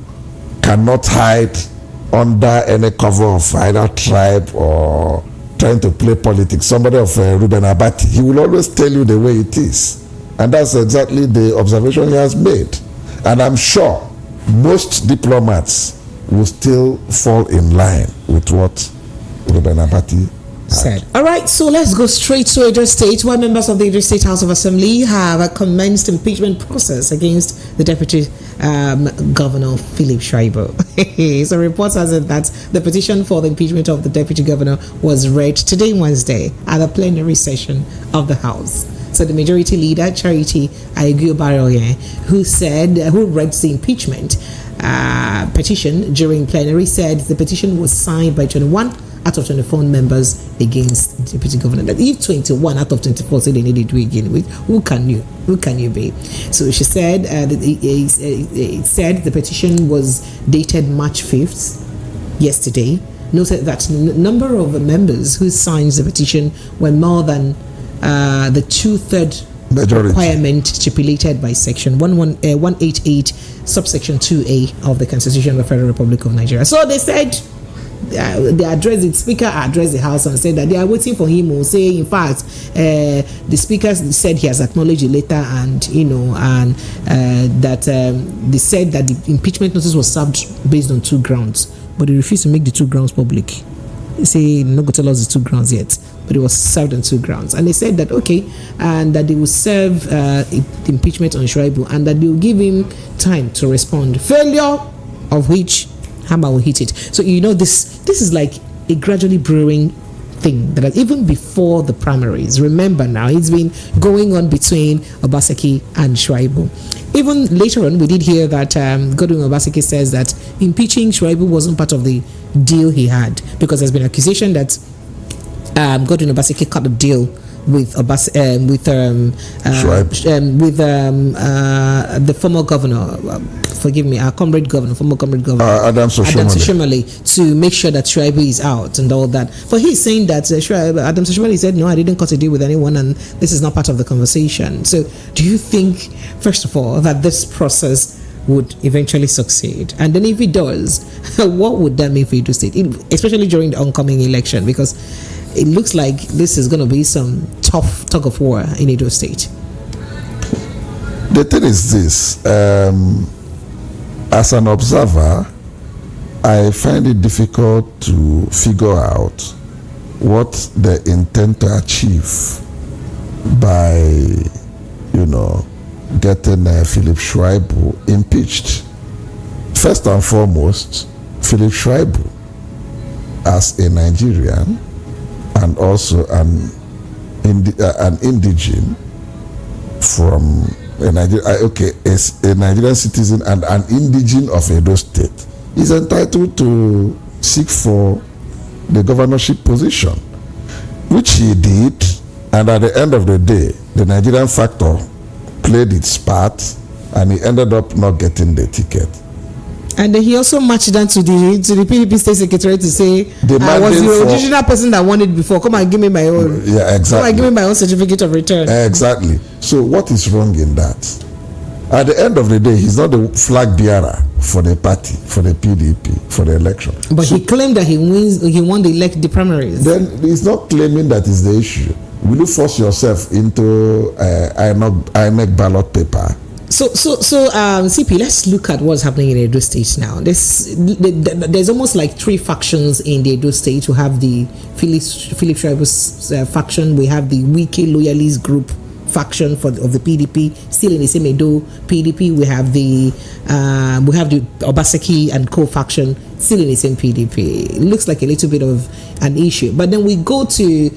cannot hide under any cover of either tribe or trying to play politics, somebody of Reuben Abati, he will always tell you the way it is. And that's exactly the observation he has made. And I'm sure most diplomats will still fall in line with what Reuben Abati said. All right, so let's go straight to Edo State, where members of the Edo State House of Assembly have commenced impeachment process against the Deputy Governor Philip Shaibu. So reports has it that the petition for the impeachment of the Deputy Governor was read today, Wednesday, at the plenary session of the House. So the majority leader, Charity Aiguiyobaroye, who read the impeachment petition during plenary, said the petition was signed by 21 out of 24 members against the deputy governor. That if 21 out of 24 say they need to do again with, who can you be? So she said it said the petition was dated March 5th, yesterday. Noted that number of members who signed the petition were more than the 2/3 majority requirement stipulated by section 188 subsection 2A of the Constitution of the Federal Republic of Nigeria. So they said they addressed the speaker, addressed the house and said that they are waiting for him to say, in fact, the speaker said he has acknowledged the letter and that they said that the impeachment notice was served based on 2 grounds, but they refused to make the 2 grounds public. They say not going to tell us the 2 grounds yet, but it was served on 2 grounds. And they said that okay, and that they will serve the impeachment on Shaibu and that they will give him time to respond. Failure of which hammer will hit it. So this is like a gradually brewing thing that even before the primaries. Remember now, it's been going on between Obaseki and Shaibu. Even later on, we did hear that Godwin Obaseki says that impeaching Shaibu wasn't part of the deal he had, because there's been accusation that Godwin Obaseki cut a deal with the former governor, forgive me, our former comrade governor, Adams Oshomole, to make sure that Shaibu is out and all that. But he's saying that Adams Oshomole said, no, I didn't cut a deal with anyone and this is not part of the conversation. So do you think, first of all, that this process would eventually succeed? And then if it does, what would that mean for Edo State, especially during the oncoming election? Because it looks like this is going to be some tough tug of war in Edo State. The thing is this, as an observer, I find it difficult to figure out what they intend to achieve by, getting Philip Shaibu impeached. First and foremost, Philip Shaibu, as a Nigerian and also an indigene from a Nigerian citizen and an indigene of Edo State, is entitled to seek for the governorship position, which he did, and at the end of the day, the Nigerian factor played its part, and he ended up not getting the ticket. And he also marched down to the PDP state secretary to say, I was the original person that won it before. Come and give me my own. Yeah, exactly. Come and give me my own certificate of return. Exactly. So what is wrong in that? At the end of the day, he's not the flag bearer for the party, for the PDP, for the election. But so, he claimed that he won the primaries. Then he's not claiming that is the issue. Will you force yourself into INEC ballot paper? So, CP, let's look at what's happening in Edo State now. There's almost like three factions in the Edo State. We have the Philip Tribal's faction. We have the Wiki Loyalist group faction of the PDP, still in the same Edo PDP. We have the Obaseki and co-faction, still in the same PDP. It looks like a little bit of an issue. But then we go to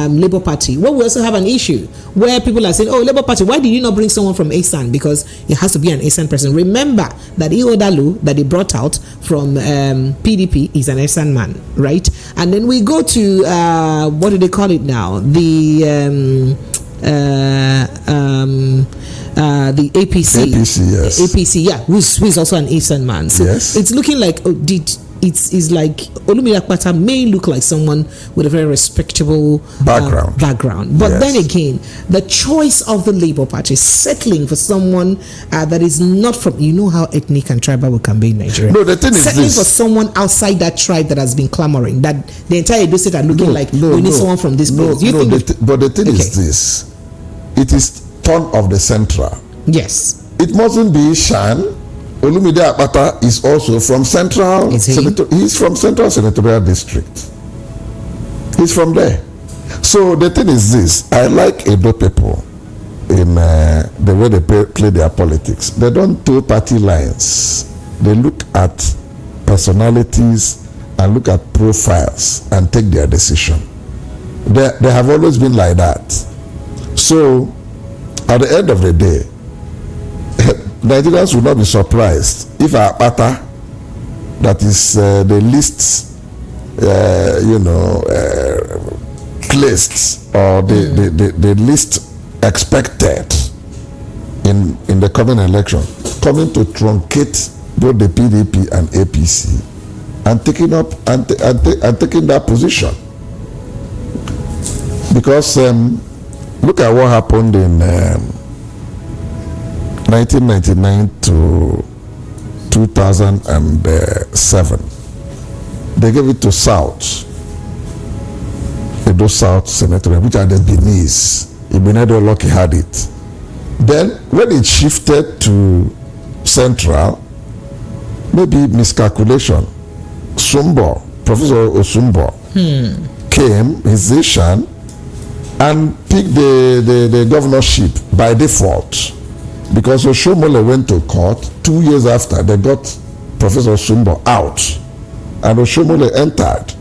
Labour Party, where we also have an issue where people are saying, oh, Labour Party, why did you not bring someone from ASAN? Because it has to be an ASAN person. Remember that Iodalu that they brought out from PDP is an ASAN man, right? And then we go to what do they call it now? The APC, yes. APC, yeah, who's also an ASAN man. So yes. It's looking like it's like Olumide Akpata may look like someone with a very respectable background. But then again, the choice of the Labour Party is settling for someone that is not from, you know how ethnic and tribal we can be in Nigeria. No, the thing settling is this. for someone outside that tribe that has been clamoring, that the entire Edo State are looking we need someone from this place. But the thing is this. It is turn of the central. Yes. It mustn't be Shan. Olumide Akpata is also from Central. He's from Central Senatorial District. He's from there. So the thing is this. I like Edo people in the way they play their politics. They don't do party lines. They look at personalities and look at profiles and take their decision. They have always been like that. So, at the end of the day, Nigerians will not be surprised if Akpata, that is the least, placed or the least expected in the coming election, coming to truncate both the PDP and APC and taking up and taking that position, because. Look at what happened in 1999 to 2007. They gave it to South, Edo South Senatorial, which are the Benin. Ibenedo Lucky had it. Then when it shifted to Central, maybe miscalculation. Professor Osumbo came, he's Asian, and picked the governorship by default, because Oshomole went to court 2 years after they got Professor Sumbo out, and Oshomole entered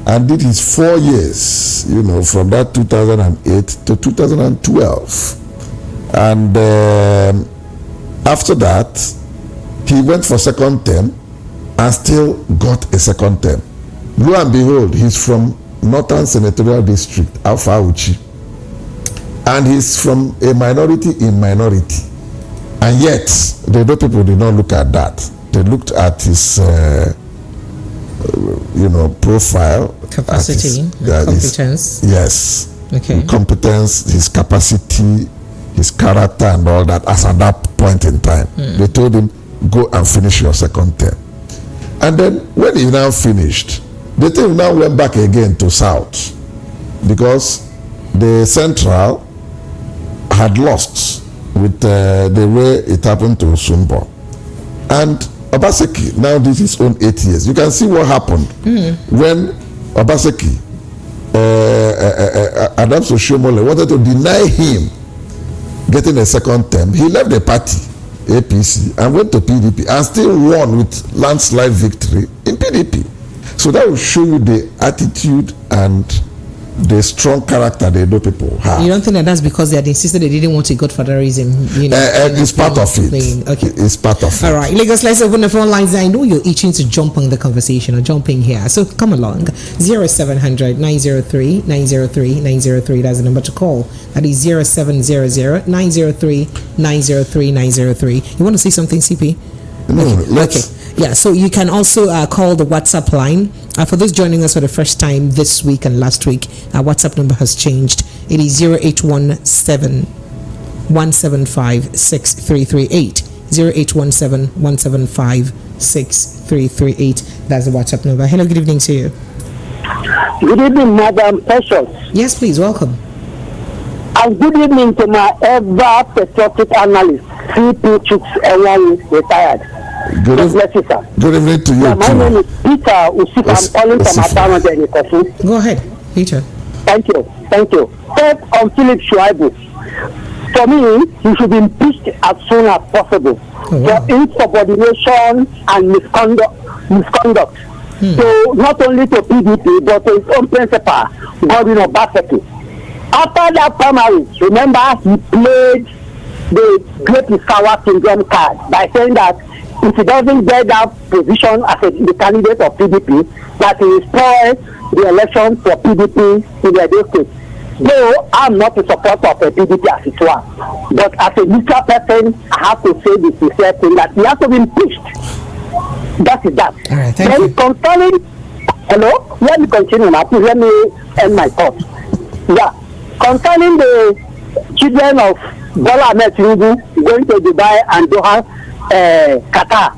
and did his 4 years, from that 2008 to 2012, and after that he went for second term and still got a second term. Lo and behold, he's from Northern Senatorial District, Alpha Uchi, and he's from a minority in minority, and yet the Edo people did not look at that. They looked at his profile, capacity, competence. Yes, okay, competence, his capacity, his character, and all that. As at that point in time, they told him, go and finish your second term. And then when he now finished, the thing now went back again to South, because the Central had lost with the way it happened to Sumbo. And Obaseki now did his own 8 years. You can see what happened when Obaseki, Adams Oshiomhole, wanted to deny him getting a second term. He left the party, APC, and went to PDP and still won with landslide victory in PDP. So that will show you the attitude and the strong character the Edo people have. You don't think that that's because they had insisted they didn't want a godfatherism? It's part of it. Okay. It's part of it. All right, Lagos, let's open the phone lines. I know you're itching to jump on the conversation or jump in here. So come along. 0700 903 903 903. That's the number to call. That is 0700 903 903 903. You want to say something, CP? No, okay. Yeah, so you can also call the WhatsApp line. For those joining us for the first time this week and last week, our WhatsApp number has changed. It is 0817 08177-175-6338. 0817-175-6338. That's the WhatsApp number. Hello, good evening to you. Good evening, Madam Precious. Yes, please, welcome. And good evening to my ever-patriotic analyst, CP Chooks Ewan, retired. Good evening, sir. Good evening to you. Yeah, my name is Peter Usif. I'm calling from Abadan, Enikosu. Go ahead, Peter. Thank you. First, on Philip Shuaibu. For me, he should be impeached as soon as possible for insubordination and misconduct. So not only to PDP but to his own principal, Godwin Obaseki. After that primary, remember he played the Great Misawa syndrome card by saying that if he doesn't get that position as the candidate of PDP, that he will spoil the election for PDP in the Edo State. So I'm not a supporter of a PDP as it was, but as a neutral person, I have to say the sincere thing that he has to be impeached. That is that. All right, thank then you. concerning, hello, let me continue now. Please let me end my thoughts. Yeah, concerning the children of Bola Ahmed Tinubu going to Dubai and Doha, Qatar,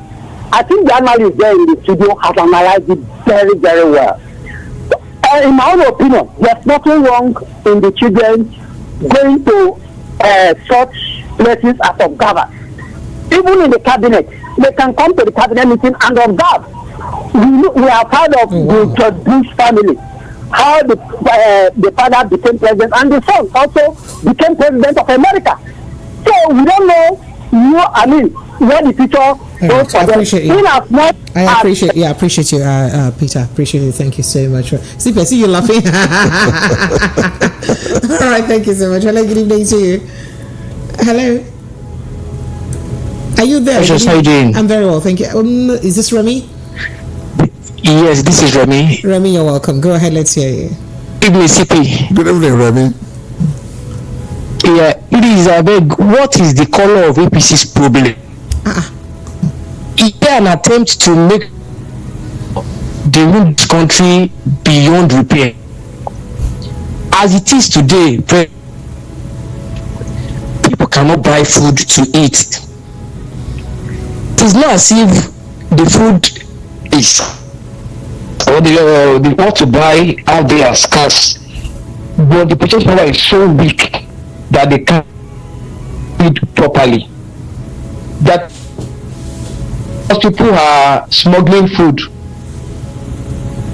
I think the analyst there in the studio has analyzed it very, very well. In my own opinion, there's nothing wrong in the children going to such places as observers. Even in the cabinet, they can come to the cabinet meeting and observe. We have heard of the George Bush family, how the father became president and the son also became president of America. So we don't know, where the future goes for them. I appreciate you, Peter. Appreciate it. Thank you so much. See you laughing. All right, thank you so much. Hello, good evening to you. Hello. Are you there? How are you doing? I'm very well, thank you. Is this Remy? Yes, this is Remy. Remy, you're welcome. Go ahead, let's hear you. Evening, CP. Good evening, Remy. Yeah, it is what is the color of APC's problem? Is there an attempt to make the country beyond repair? As it is today, people cannot buy food to eat. It is not as if the food is or the want to buy out there are scarce, but the purchase power is so weak that they can't eat properly. That people are smuggling food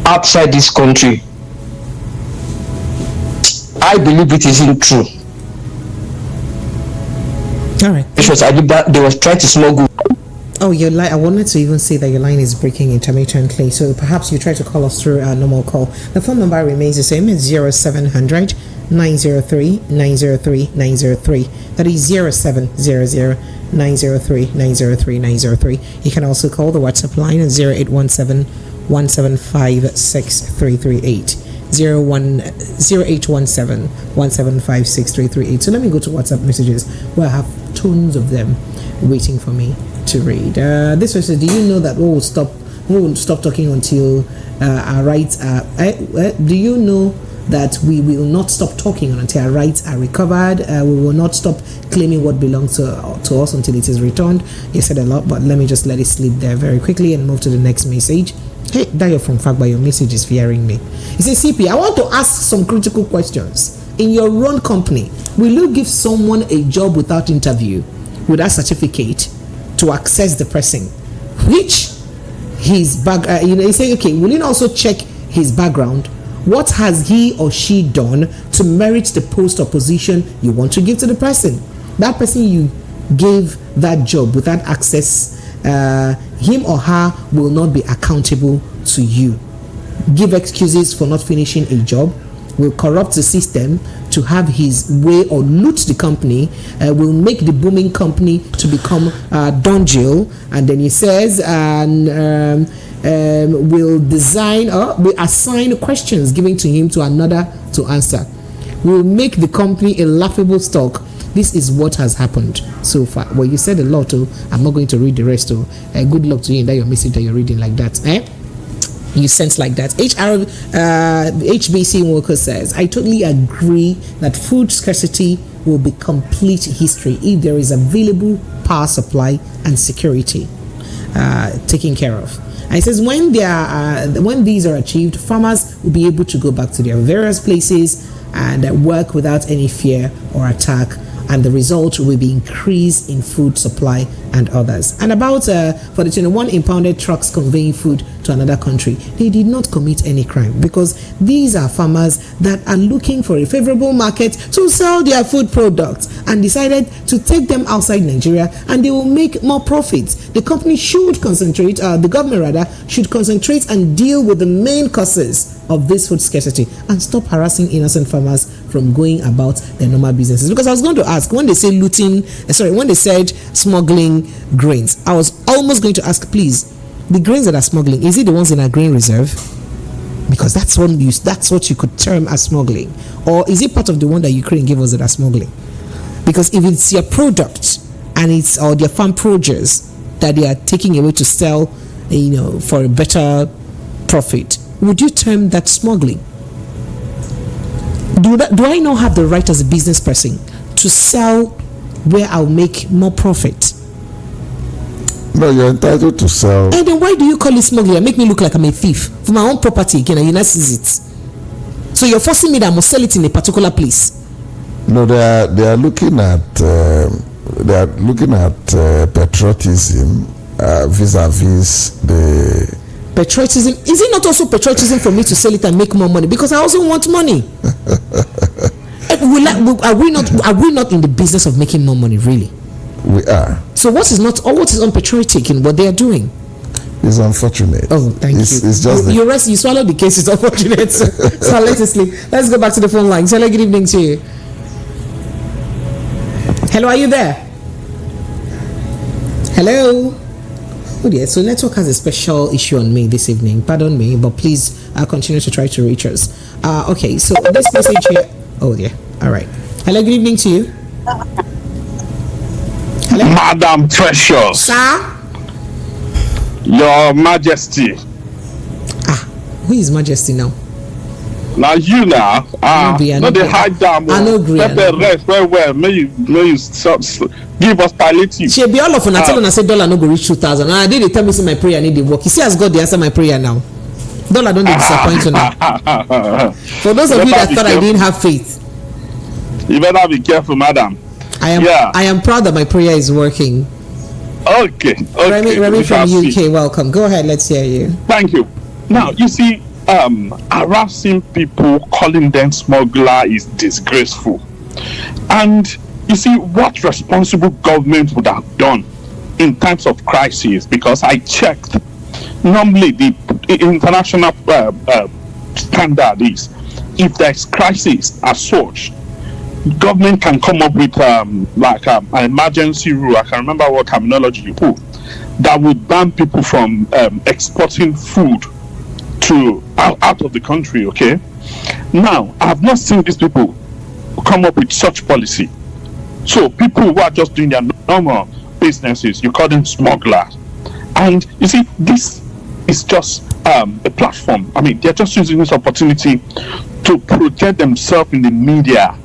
outside this country. I believe it isn't true. All right. Because I did that, they was trying to smuggle. Oh, your line. I wanted to even say that your line is breaking intermittently. So perhaps you try to call us through our normal call. The phone number remains the same. It's 0700 903 903 903. That is 0700 903 903 903. You can also call the WhatsApp line at 0817 175 6338. 0817 175 6338. So let me go to WhatsApp messages where I have tons of them waiting for me to read. This one says, do you know that we will stop talking until our rights are do you know that we will not stop talking until our rights are recovered? We will not stop claiming what belongs to us until it is returned. You said a lot, but let me just let it slip there very quickly and move to the next message. Hey, Dayo from Fagba, your message is fearing me. He says, CP, I want to ask some critical questions. In your own company, will you give someone a job without interview, without certificate, to access the person? Which his back, you say, okay, will you also check his background? What has he or she done to merit the post or position you want to give to the person? That person you gave that job without access, him or her will not be accountable to you. Give excuses for not finishing a job, will corrupt the system to have his way or loot the company, will make the booming company to become dungeon, and then he says will design or will assign questions given to him to another to answer, will make the company a laughable stock. This is what has happened so far. Well, you said a lot, I'm not going to read the rest. Good luck to you in that your message that you're reading like that. You sense like that. HBC worker says, I totally agree that food scarcity will be complete history if there is available power supply and security taken care of. And it says when these are achieved, farmers will be able to go back to their various places and work without any fear or attack, and the result will be increase in food supply and others. And about for the 21 impounded trucks conveying food to another country, they did not commit any crime, because these are farmers that are looking for a favorable market to sell their food products and decided to take them outside Nigeria, and they will make more profits. The company should concentrate, the government rather, should concentrate and deal with the main causes of this food scarcity and stop harassing innocent farmers from going about their normal businesses. Because I was going to ask, when they say when they said smuggling grains, I was almost going to ask, please, the grains that are smuggling, is it the ones in a grain reserve? Because that's what you could term as smuggling. Or is it part of the one that Ukraine gave us that are smuggling? Because if it's your product and it's or their farm produce that they are taking away to sell, for a better profit, would you term that smuggling? Do I not have the right as a business person to sell where I'll make more profit? No, you're entitled to sell. And then why do you call it smuggling and make me look like I'm a thief for my own property? You not seize it. So you're forcing me that I must sell it in a particular place. No, they are looking at patriotism vis-a-vis the. Patriotism, is it not also patriotism for me to sell it and make more money? Because I also want money. Are we not in the business of making more money, really? We are. So what is unpatriotic in what they are doing? It's unfortunate. Oh, thank you. It's just you swallowed the case. It's unfortunate. So let us sleep. Let's go back to the phone line. Hello, good evening to you. Hello, are you there? Hello. Oh dear, so network has a special issue on me this evening. Pardon me, but please continue to try to reach us. Okay, so this message here. Oh dear. All right. Hello, good evening to you. Hello? Madam Precious. Sir? Your Majesty. Who is Majesty now? Now you now. No, they hide down. I know agree. Rest well. May you stop. Give us palliative. She be all of an tell and I say dollar no go reach 2,000. And I did tell me say my prayer need the work. You see, as God they answer my prayer now. Dollar don't disappoint you now. For those of you that thought I didn't have faith, you better be careful, madam. I am proud that my prayer is working. Okay. Remy from UK, welcome. Go ahead, let's hear you. Thank you. Now you see, harassing people, calling them smuggler is disgraceful. And you see what responsible government would have done in times of crisis, because I checked, normally the international standard is if there's crisis as such, government can come up with an emergency rule. I can remember what terminology you put, that would ban people from exporting food to out of the country. Okay, now I have not seen these people come up with such policy. So people who are just doing their normal businesses, you call them smugglers. And you see, this is just a platform. I mean, they're just using this opportunity to project themselves in the media,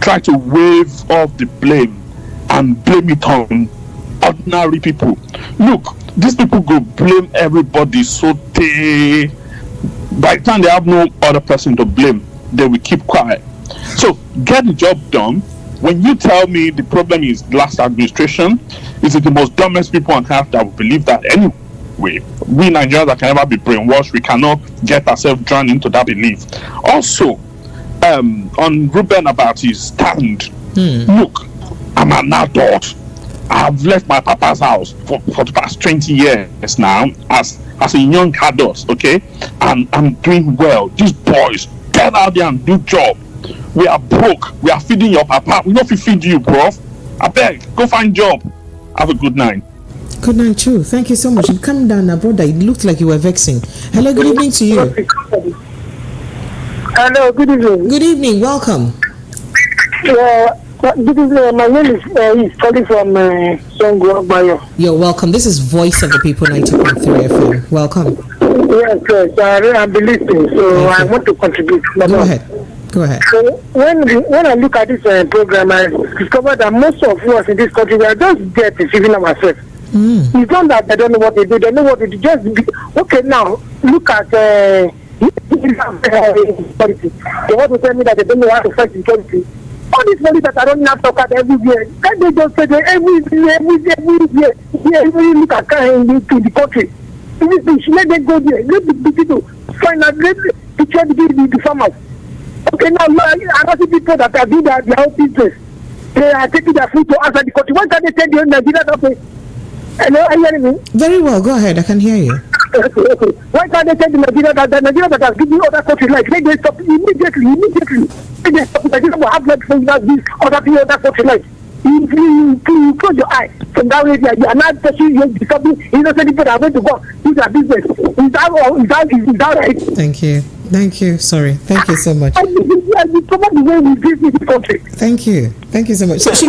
try to wave off the blame and blame it on ordinary people. Look, these people go blame everybody, so by the time they have no other person to blame, they will keep quiet. So get the job done. When you tell me the problem is last administration, is it the most dumbest people on earth that will believe that anyway? We Nigerians can never be brainwashed. We cannot get ourselves drawn into that belief. Also, on Ruben about his stand, look, I'm an adult. I've left my papa's house for the past 20 years now as a young adult, okay? And I'm doing well. These boys, get out there and do job. We are broke. We are feeding your papa. We don't feed you, bro. I beg, go find job. Have a good night. Good night, too. Thank you so much. You come down now, brother. It looked like you were vexing. Hello, good evening to you. Hello, good evening. Good evening. Welcome. Good evening. My name is calling from Songo Bayo. You're welcome. This is Voice of the People 90.3 FM. Welcome. Yes, I've been listening, so I want to contribute. Go ahead. Go ahead. So when I look at this program, I discover that most of us in this country, we are just there deceiving ourselves. It's not that they don't know what they do. They know what they do. Okay, now look at security. They want to tell me that they don't know how to fight security. All these police that are running after cat everywhere, can they just say that everywhere, look at car in the country. Let them go there. Let the people find out. Let the farmers. Okay, now I see people that are doing their own business. They are taking their food to outside the country. Why can't they tell the Nigeria that way? Hello, are you hearing me? Very well, go ahead. I can hear you. Okay. Why can't they tell the Nigeria that has given other countries like they stop immediately? They stop Nigeria will have like things like this other countries like. If you close your eye from that area, you are not touching your disturbing innocent people that are going to go do their business. Is that right? Thank you. Sorry. Thank you so much. Thank you so much. So she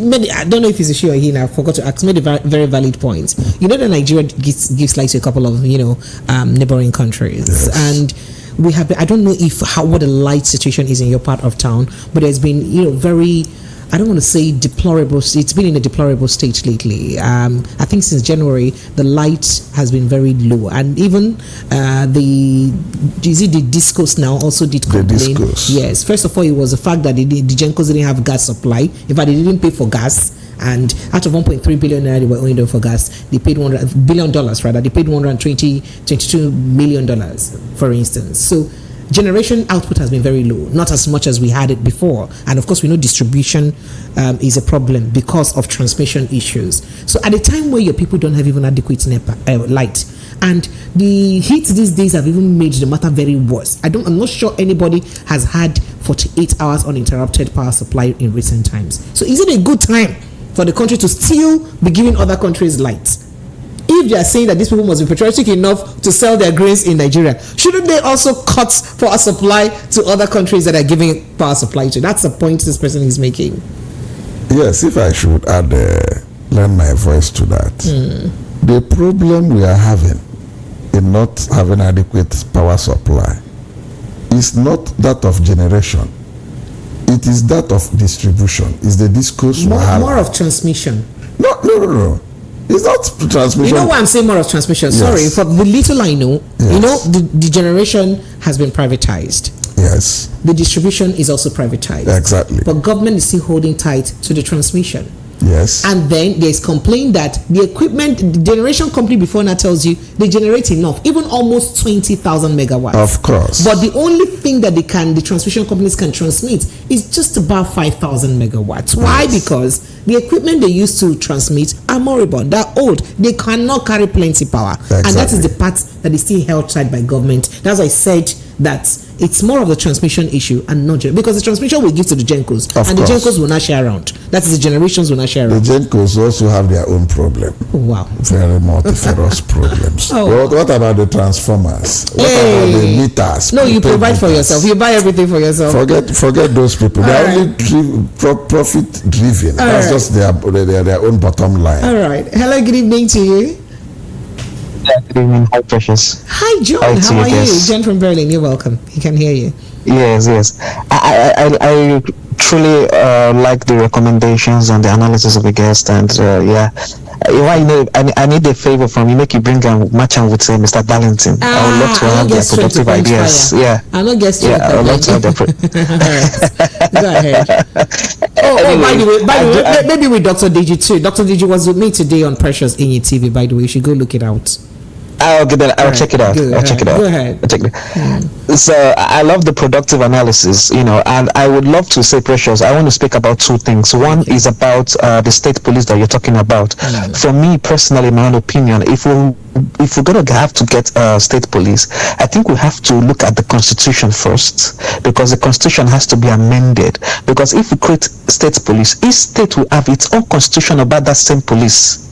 made, I don't know if it's a she or he now, I forgot to ask, made a very valid point. You know that Nigeria gives light to a couple of, neighboring countries. Yes. And we have been, I don't know what the light situation is in your part of town, but there's been, very, I don't want to say deplorable. It's been in a deplorable state lately. I think since January, the light has been very low, and even the discos now also did complain. The discos. Yes. First of all, it was the fact that the Gencos didn't have gas supply. In fact, they didn't pay for gas. And out of 1.3 billion naira they were owing them for gas, they paid $100 billion rather. They paid $122 million, for instance. So generation output has been very low, not as much as we had it before. And of course, we know distribution is a problem because of transmission issues. So at a time where your people don't have even adequate light, and the heat these days have even made the matter very worse. I'm not sure anybody has had 48 hours uninterrupted power supply in recent times. So is it a good time for the country to still be giving other countries light? If they are saying that these people must be patriotic enough to sell their grains in Nigeria, shouldn't they also cut power supply to other countries that are giving power supply to? That's the point this person is making. Yes, if I should lend my voice to that. The problem we are having in not having adequate power supply is not that of generation. It is that of distribution. It's the discourse more of transmission. No. It's not transmission. You know why I'm saying more of transmission? Yes. Sorry, for the little I know, yes. The generation has been privatized. Yes. The distribution is also privatized. Exactly. But government is still holding tight to the transmission. Yes. And then there's complaint that the equipment, the generation company before now tells you they generate enough, even almost 20,000 megawatts. Of course. But the only thing that the transmission companies can transmit is just about 5,000 megawatts. Why? Yes. Because the equipment they use to transmit are moribund, they're old, they cannot carry plenty power. Exactly. And that is the part that is still held tight by government. That's why I said that it's more of the transmission issue and not because the transmission will give to the Gencos, and the Gencos will not share around. That is, the generations will not share around. The Gencos also have their own problem. Oh, wow. Very multifarious problems. Oh. What about the transformers? What about the meters? No, you provide for yourself. You buy everything for yourself. Forget those people. They are only profit driven. That's just their own bottom line. All right. Hello, good evening to you. Good evening. Hi, Precious. Hi, John. How are you? John from Berlin. You're welcome. He can hear you. Yes. I truly like the recommendations and the analysis of the guest, and I need a favor from you. Make you bring and match on with Mr. Darlington. I would love to have their productive ideas. Yeah. I'm not guessing. I would love to have their. Go ahead. By the way, maybe with Dr. Deji too. Dr. Deji was with me today on Precious in your TV. By the way, you should go look it out. I'll check it out. I'll check it out. Go ahead. So I love the productive analysis, and I would love to say, Precious, I want to speak about two things. One is about the state police that you're talking about. For me personally, my own opinion, if we're gonna have to get state police, I think we have to look at the constitution first, because the constitution has to be amended. Because if we create state police, each state will have its own constitution about that same police.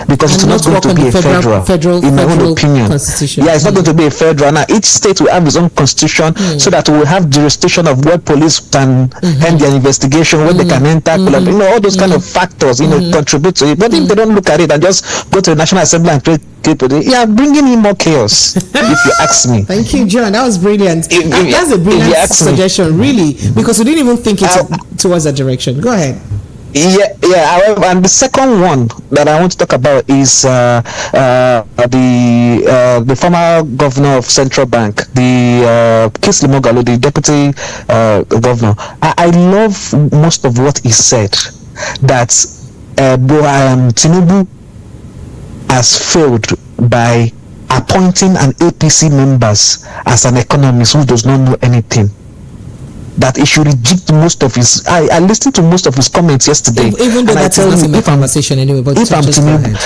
because it's not going to be a federal, in my own opinion. Yeah, it's not going to be a federal. Now, each state will have its own constitution, so that we will have jurisdiction of where police can end their investigation, where they can enter, all those kind of factors, contribute to it. But if they don't look at it and just go to the National Assembly and create bringing in more chaos, if you ask me. Thank you, John. That was brilliant. That's a brilliant suggestion, really, because we didn't even think it towards that direction. Go ahead. However, and the second one that I want to talk about is the former governor of Central Bank, the Kingsley Moghalu, the deputy governor. I love most of what he said, that Tinubu has failed by appointing an APC members as an economist who does not know anything. That he should reject most of his. I listened to most of his comments yesterday. Even though that's not in the conversation anyway, but if I'm Tinubu,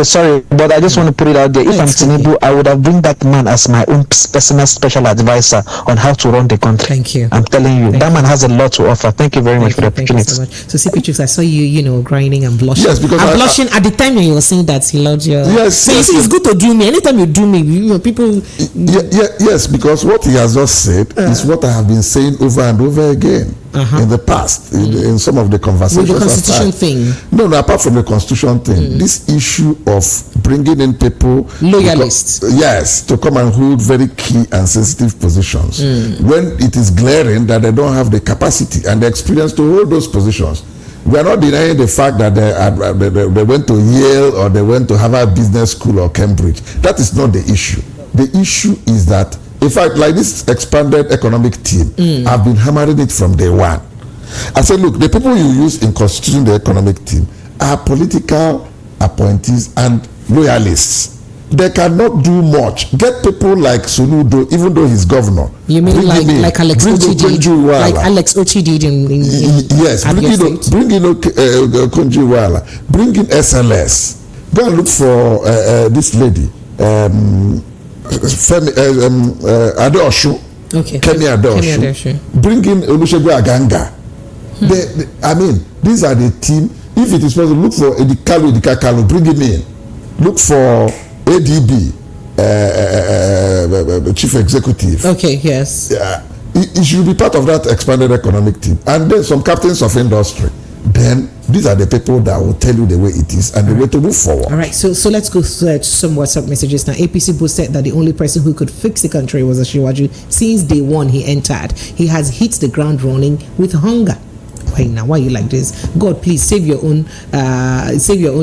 sorry, but I just want to put it out there. If I'm Tinubu, I would have bring that man as my own personal special advisor on how to run the country. Thank you. I'm telling you, that man has a lot to offer. Thank you very much for the opportunity. Thank you so much. So, CP, I saw you, grinding and blushing. Yes, because I'm blushing at the time when you were saying that he loved you. Yes. So you see, it's good to do me. Anytime you do me, people. Yes, because what he has just said is what I have been saying over and over again. In the past, in some of the conversations. With the constitution thing. No, apart from the constitution thing, this issue of bringing in people, loyalists, to come and hold very key and sensitive positions when it is glaring that they don't have the capacity and the experience to hold those positions. We are not denying the fact that they went to Yale or they went to Harvard Business School or Cambridge. That is not the issue. The issue is that, in fact, like this expanded economic team, I've been hammering it from day one. I said, look, the people you use in constituting the economic team are political appointees and loyalists. They cannot do much. Get people like Soludo, even though he's governor. You mean like Alex Ochi did? Like Alex Ochi did in yes, bring in Konjiwala. Bring in SLS. Go and look for this lady. Adoshu. Okay. Kemi Adoshu. Bring in Olusegun Aganga. These are the team. If it is possible, look for Edikalu, bring him in. Look for ADB, chief executive. Okay, yes. It should be part of that expanded economic team. And then some captains of industry. Then these are the people that will tell you the way it is and the way to move forward. All right, so let's go to some WhatsApp messages now. APC boss said that the only person who could fix the country was Asiwaju. Since day one he entered, he has hit the ground running with hunger. Why you like this? God, please save your own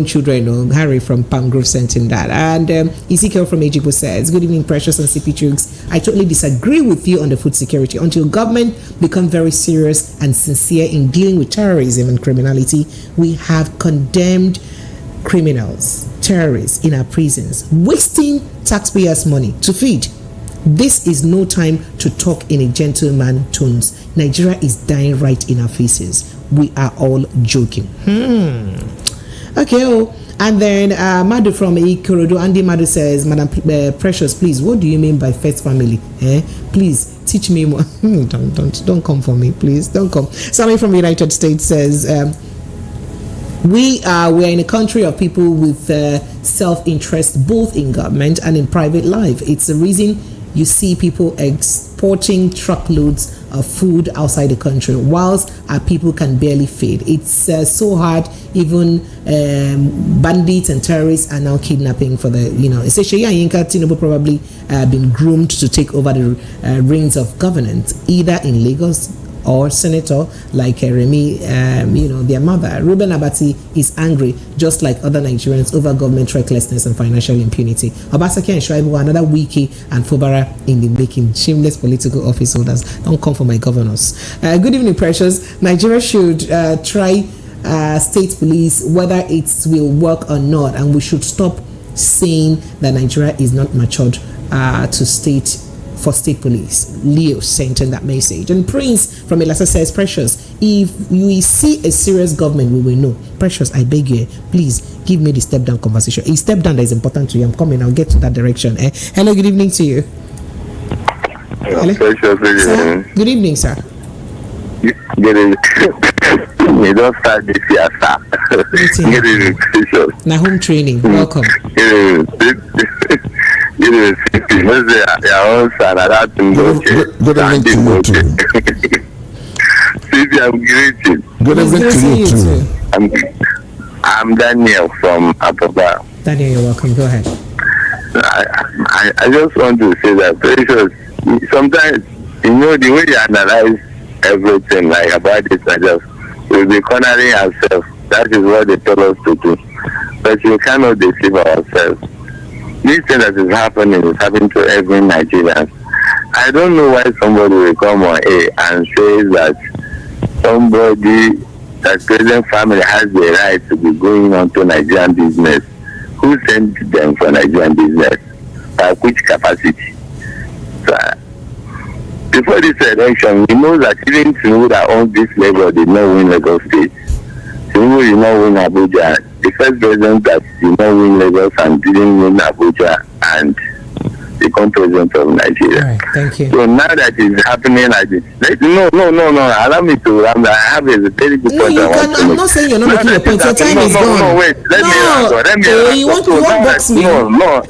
children. Harry from Palm Grove sent in that. And Ezekiel from Ejibo says, good evening, Precious and CP Chooks. I totally disagree with you on the food security. Until government become very serious and sincere in dealing with terrorism and criminality, we have condemned criminals, terrorists in our prisons, wasting taxpayers' money to feed. This is no time to talk in a gentleman tones. Nigeria is dying right in our faces. We are all joking. Okay, and then Madu from Ikorodu, Andy Madu says, Madam Precious, please, what do you mean by first family? Please teach me more. Don't come for me, please. Don't come. Somebody from the United States says, we are in a country of people with self-interest both in government and in private life. It's the reason you see people exporting truckloads of food outside the country whilst our people can barely feed. It's so hard. Even bandits and terrorists are now kidnapping for the, essentially Tinubu probably been groomed to take over the reins of governance either in Lagos or senator like Remi, their mother. Ruben Abati is angry, just like other Nigerians, over government recklessness and financial impunity. Obaseki and Shuaibu, another Wiki and Fubara in the making. Shameless political office holders. Don't come for my governors. Good evening, Precious. Nigeria should try state police, whether it will work or not, and we should stop saying that Nigeria is not matured to state police. Leo sent in that message. And Prince from Elasa says, Precious, if we see a serious government, we will know. Precious, I beg you, please give me the step down conversation. A step down that is important to you. I'm coming, I'll get to that direction. Hello, good evening to you. Hello. Precious, good evening, sir. Good evening. You don't start this year, sir. Get it. Now home training. Welcome. Good evening to you too. I'm greeting. Good evening to you too. I'm Daniel from Apapa. Daniel, you're welcome. Go ahead. I just want to say that Precious, sometimes, the way you analyze everything, like about this, we'll be cornering ourselves. That is what they tell us to do. But we cannot deceive ourselves. This thing that is happening to every Nigerian. I don't know why somebody will come on air and say that somebody, that present family has the right to be going on to Nigerian business. Who sent them for Nigerian business? By which capacity? So, before this election, we know that even Tinubu that owns this Lagos did not win Lagos State. Tinubu did not win Abuja. The first president that did not win Lagos and didn't win Abuja, and the current president of Nigeria. All right, thank you. So now that it's happening like this, no. Allow me to. I have a very good point. No, I'm not saying you're not making your point. Your time is gone. No, wait. Let me. You want box me? No.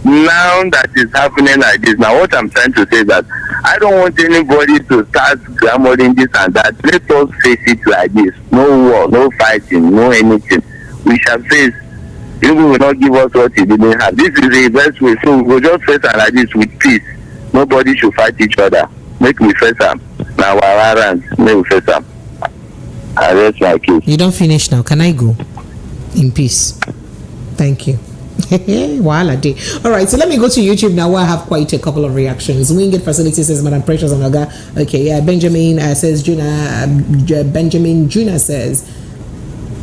Now that it's happening like this, now what I'm trying to say is that I don't want anybody to start glamoring this and that. Let us face it like this. No war, no fighting, no anything. We shall face. Tinubu will not give us what he didn't have. This is the best way. So we'll just face it like this with peace. Nobody should fight each other. Make me face them. Now our errands, make me face them. I rest my case. You don't finish now. Can I go? In peace. Thank you. Voila day. All right, so let me go to YouTube now where I have quite a couple of reactions. Wingate Facility says Madam Precious Onaga. Okay, yeah, Benjamin says Benjamin Juna says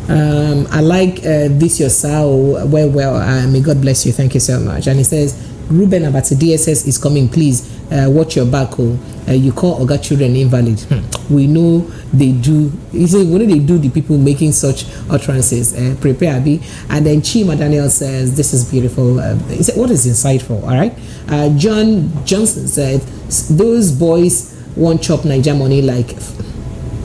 I like this your sow. Well, may God bless you. Thank you so much. And he says Ruben Abati DSS is coming. Please watch your back. You call Oga children invalid. We know they do. He said, what do they do? The people making such utterances. Prepare, Abi. And then Chima Daniel says, this is beautiful. He said, what is insightful? All right. John Johnson said, those boys won't chop Niger money like.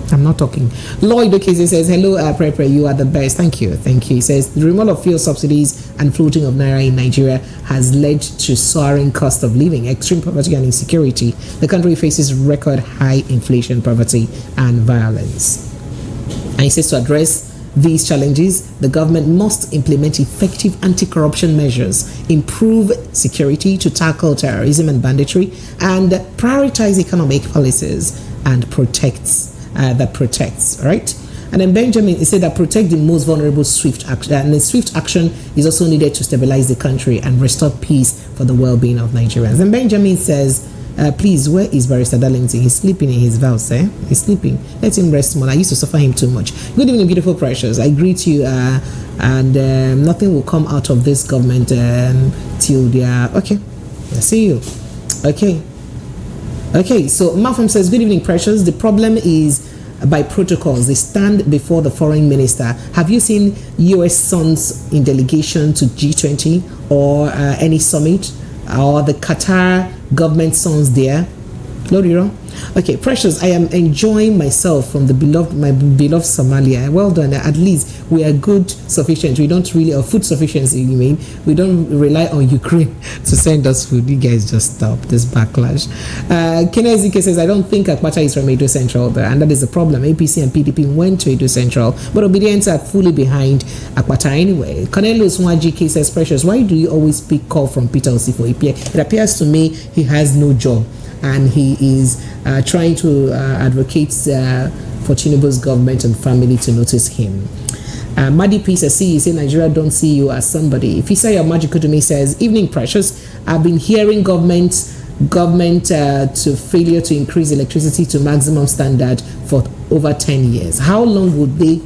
I'm not talking. Lloyd Okeze says, hello, Prepare, you are the best. Thank you. He says, the removal of fuel subsidies and floating of Naira in Nigeria has led to soaring cost of living, extreme poverty and insecurity. The country faces record high inflation, poverty, and violence. And he says to address these challenges, the government must implement effective anti-corruption measures, improve security to tackle terrorism and banditry, and prioritize economic policies and protects, right? And then Benjamin, he said that protect the most vulnerable swift action, and the swift action is also needed to stabilize the country and restore peace for the well-being of Nigerians. And Benjamin says, please, where is Barrister Darlington? He's sleeping in his vows, He's sleeping. Let him rest more. I used to suffer him too much. Good evening, beautiful Precious. I greet you, and nothing will come out of this government till they are... Okay, I see you. Okay, so Malcolm says, good evening, Precious. The problem is by protocols. They stand before the foreign minister. Have you seen US sons in delegation to G20 or any summit, or the Qatar government sons there? Loriro. Okay, Precious, I am enjoying myself from my beloved Somalia. Well done. At least we are good, sufficient. We don't really, or food sufficiency, you mean? We don't rely on Ukraine to send us food. You guys just stop this backlash. Kenezike says, I don't think Akpata is from Edo Central there, and that is the problem. APC and PDP went to Edo Central, but obedience are fully behind Akpata anyway. Cornelius Nwajike says, Precious, why do you always pick call from Peter Osifo? It appears to me he has no job, and he is trying to advocate for Tinubu's government and family to notice him. Madi P says, see, you say Nigeria don't see you as somebody. Fisaya Majikudumi says, evening, Precious. I've been hearing government to failure to increase electricity to maximum standard for over 10 years. How long would they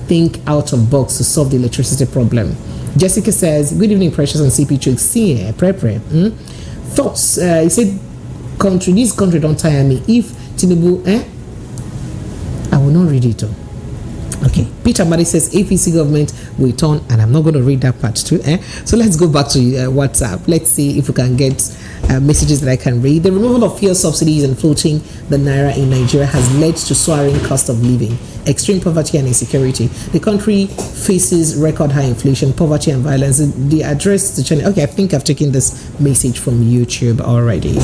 think out of box to solve the electricity problem? Jessica says, good evening, Precious and CP Chooks. See, thoughts. He said, this country don't tire me. If Tinubu, I will not read it all. Okay, Peter Madi says APC government will turn, and I'm not going to read that part too. So let's go back to WhatsApp. Let's see if we can get messages that I can read. The removal of fuel subsidies and floating the naira in Nigeria has led to soaring cost of living, extreme poverty and insecurity. The country faces record high inflation, poverty and violence. The address to China. Okay, I think I've taken this message from YouTube already.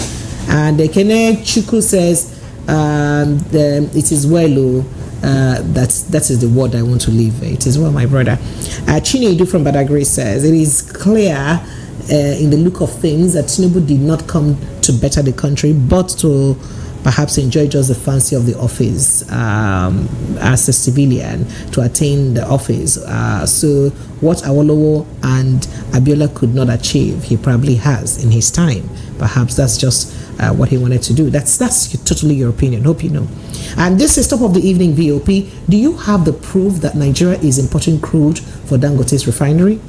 And Kene Chuku says, it is well, that is the word I want to leave. It is well, my brother. Chinedu from Badagry says, it is clear in the look of things that Tinubu did not come to better the country, but to perhaps enjoy just the fancy of the office as a civilian to attain the office. So what Awolowo and Abiola could not achieve, he probably has in his time. Perhaps that's just what he wanted to do. That's totally your opinion. Hope you know. And this is top of the evening VOP. Do you have the proof that Nigeria is importing crude for Dangote's refinery?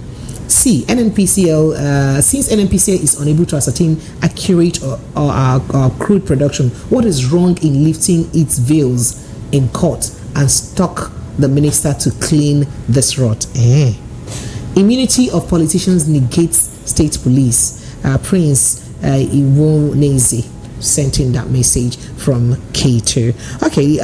C. NNPCL, since NNPCL is unable to ascertain accurate or crude production, what is wrong in lifting its veils in court and stock the minister to clean this rot? Immunity of politicians negates state police. Prince Iwonezi sent in that message from K2. Okay,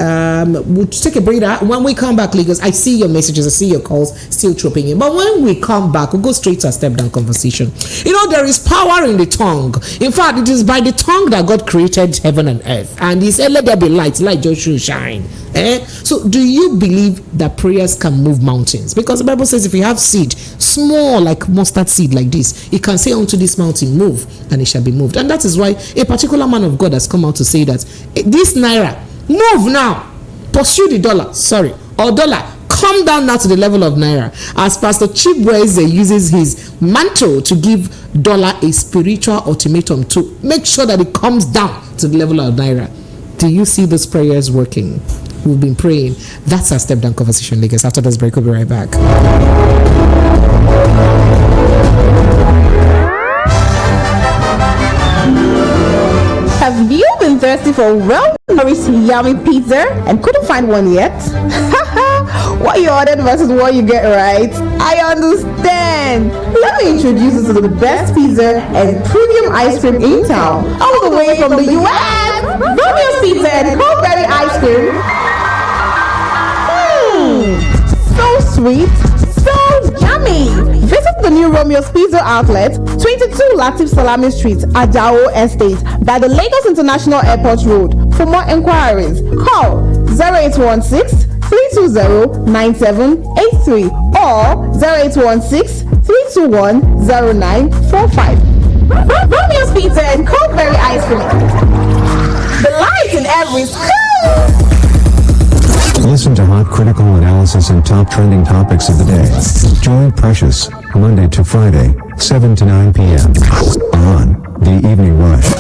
we'll take a breather. When we come back, Lagos, I see your messages, I see your calls still trooping in. But when we come back, we'll go straight to a step-down conversation. You know, there is power in the tongue. In fact, it is by the tongue that God created heaven and earth. And he said, let there be light, light just should shine. So do you believe that prayers can move mountains? Because the Bible says if you have seed, small like mustard seed like this, it can say unto this mountain, move, and it shall be moved. And that is why a particular man of God has come out to say that this naira, move now, pursue the dollar, or dollar, come down now to the level of naira. As Pastor Chibweze uses his mantle to give dollar a spiritual ultimatum to make sure that it comes down to the level of naira. Do you see those prayers working? We've been praying. That's our step down conversation, Lagos. After this break, we'll be right back. Have you been thirsty for well-nourished yummy pizza and couldn't find one yet? What you ordered versus what you get, right? I understand. Let me introduce you to the best pizza and premium ice cream in town, all the way from the US. Romeo's Pizza and Strawberry Ice Cream. So sweet, so yummy. Visit the new Romeo's Pizza outlet, 22 Latif Salami Street, Ajao Estate, by the Lagos International Airport Road. For more inquiries, call 0816 320-9783 or 0816-321-0945. Romeo's Pizza and Strawberry Ice Cream. The light in every school. Listen to hot critical analysis and top trending topics of the day. Join Precious, Monday to Friday, 7 to 9 p.m. on The Evening Rush.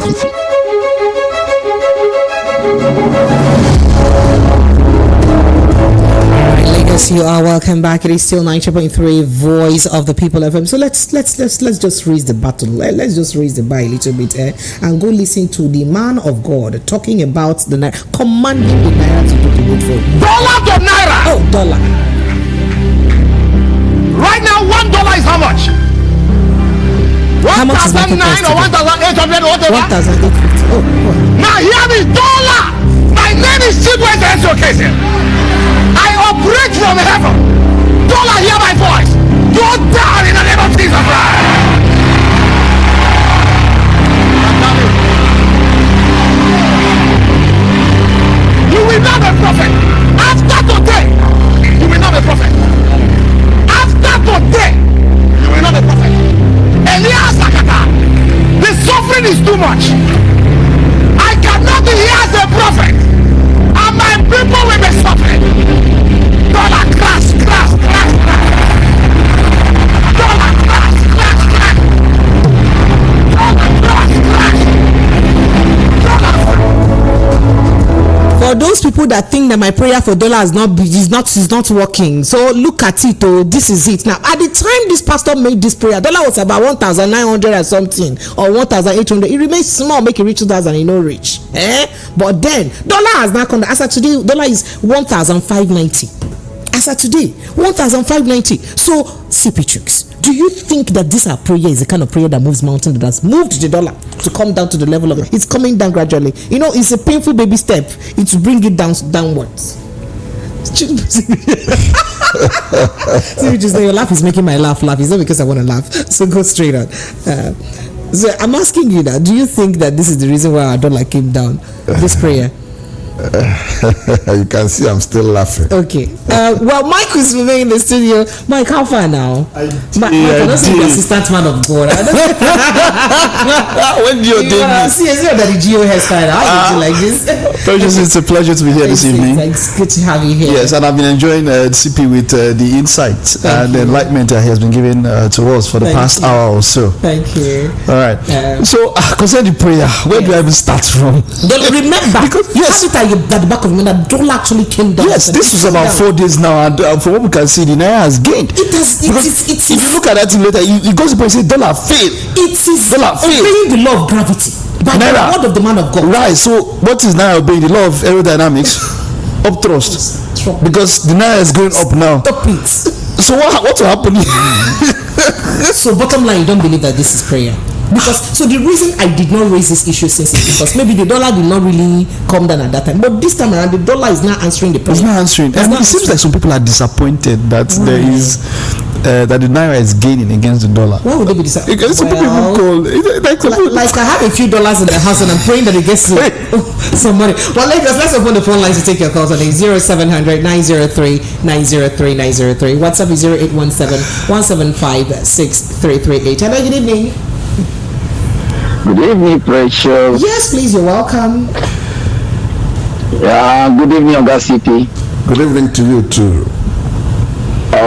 You are welcome back. It is still 90.3 Voice of the People FM. So let's just raise the battle. Let's just raise the bar a little bit and go listen to the man of God talking about the naira, commanding the naira to do the needful. Dollar to naira. Oh, dollar. Right now, $1 is how much? How much is 1,900 or 1,800 or whatever. 1,850. Oh. Now hear me, dollar. My name is Chibweze Occasion. I operate from heaven. Dollar, hear my voice. Go down in the name of Jesus Christ. You will not be a prophet. After today, you will not be a prophet. After today, you will not be a prophet. Elias Akata, the suffering is too much. I cannot be here as a prophet. And my people will be suffering. Dollar crash, crash, crash, crash. Dollar crash, crash, crash. Dollar crash, crash. For those people that think that my prayer for dollar is not working, so look at it. Oh, this is it. Now, at the time this pastor made this prayer, dollar was about 1,900 or something, or 1,800. It remains small, make it reach 2,000, you know, rich. But then dollar has now come down. As of today, dollar is 1,590. As of today, 1,590. So, CP Chooks, do you think that this prayer is the kind of prayer that moves mountains, that has moved the dollar to come down to the level of it. It's coming down gradually. You know, it's a painful baby step. It's to bring it downwards. See, just your laugh is making my laugh. It's not because I want to laugh. So go straight on. So I'm asking you now, do you think that this is the reason why our dollar came down? This prayer? You can see I'm still laughing. Okay. Well, Mike is in the studio. Mike, how far now? I don't see the assistant man of God. When do you do this? See, that the Geo hairstyle. How did you like this? Precious, it's a pleasure to be here this evening. It's good to have you here. Yes, and I've been enjoying CP with the insights and the enlightenment that he has been giving to us for the past hour or so. Thank you. All right. So, concerning the prayer, where do I even start from? Remember, because yes, at the back of me, that dollar actually came down. Yes, this is about 4 days now, and from what we can see, the naira has gained. It's if you look at that thing later, it goes to point say dollar failed. It is obeying the law of gravity by the word of the man of God. Right. So what is naira obeying? The law of aerodynamics, up thrust, because the naira is going up now. Stop it. So what will happen? So bottom line, you don't believe that this is prayer. Because so the reason I did not raise this issue since is because maybe the dollar did not really come down at that time, but this time around the dollar is now answering the prayer. It's not answering. It seems like some people are disappointed that there is that the naira is gaining against the dollar. Why would they be disappointed? Because some people call like I have a few dollars in the house and I'm praying that it gets some money. Well, let's open the phone lines to take your calls on 0700 903 903 903. WhatsApp is 0817 175 6338. Hello, good evening. Good evening, Precious. Yes, please, you're welcome. Good evening, Oga CP. Good evening to you too.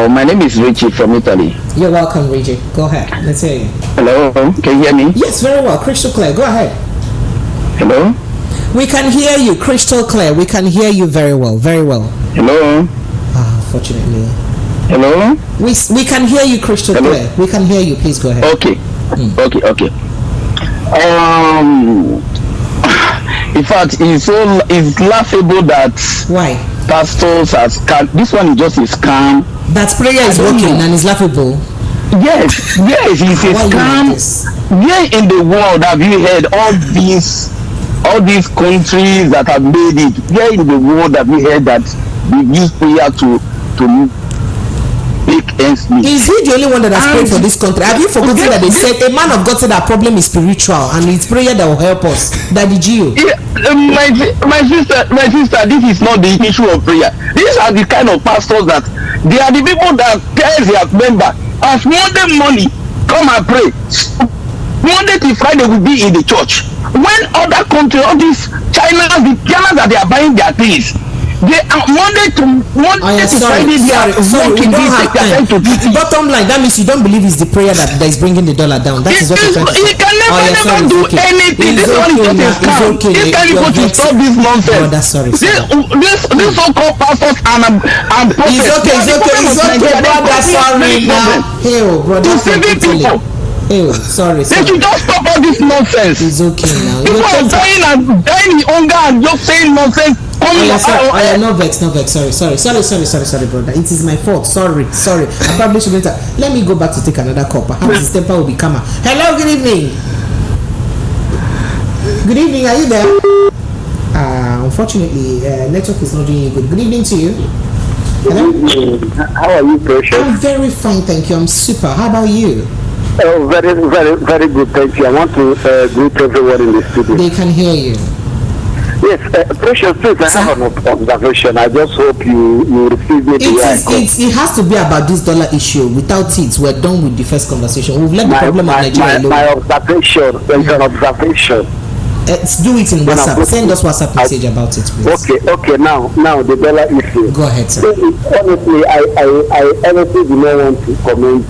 My name is Richie from Italy. You're welcome, Richie. Go ahead. Let's hear you. Hello, can you hear me? Yes, very well. Crystal clear. Go ahead. Hello? We can hear you, crystal clear. We can hear you very well. Very well. Hello? Fortunately. Hello? We can hear you, crystal clear. We can hear you. Please go ahead. Okay. Okay. In fact, it's laughable that pastors are scam. This one is just a scam. That prayer is working and is laughable. Yes, it's a scam. Where in the world have you heard all these countries that have made it? Where in the world have you heard that they use prayer to make ends meet? Is he the only one that has prayed for this country? Have you forgotten that they said a man of God said our problem is spiritual and it's prayer that will help us? Daddy Gio. My sister, this is not the issue of prayer. These are the kind of pastors that they are the people that tell their member, as Monday morning, come and pray. Monday to Friday will be in the church. When other countries, all these China that they are buying their things, they are Monday to Friday they are working. We don't have time. Bottom line, that means you don't believe it's the prayer that is bringing the dollar down. That is what you're trying to say. He can never do anything. This one is just a scam. This guy is going to stop this nonsense. Oh, that's sorry. This so-called pastors and prophets. It's okay, brother. Sorry now. Hey, brother. Sorry. They should just stop all this nonsense. It's okay now. People are dying in hunger and just saying nonsense. No vex. Sorry, brother. It is my fault. Sorry. I probably shouldn't have. Let me go back to take another call. Perhaps the temper will be calmer. Hello, good evening. Good evening, are you there? Unfortunately, network is not doing you good. Good evening to you. Hello? How are you, Precious? I'm very fine, thank you. I'm super. How about you? Oh, very, very, very good, thank you. I want to greet everyone in the studio. They can hear you. Yes, Precious, please, I have an observation. I just hope you receive it. It has to be about this dollar issue. Without it, we're done with the first conversation. We've left the problem of Nigeria alone. My observation is an observation. Let's do it in WhatsApp. Send us WhatsApp message about it, please. Okay. Now the dollar issue. Go ahead, sir. Honestly, I honestly do not want to comment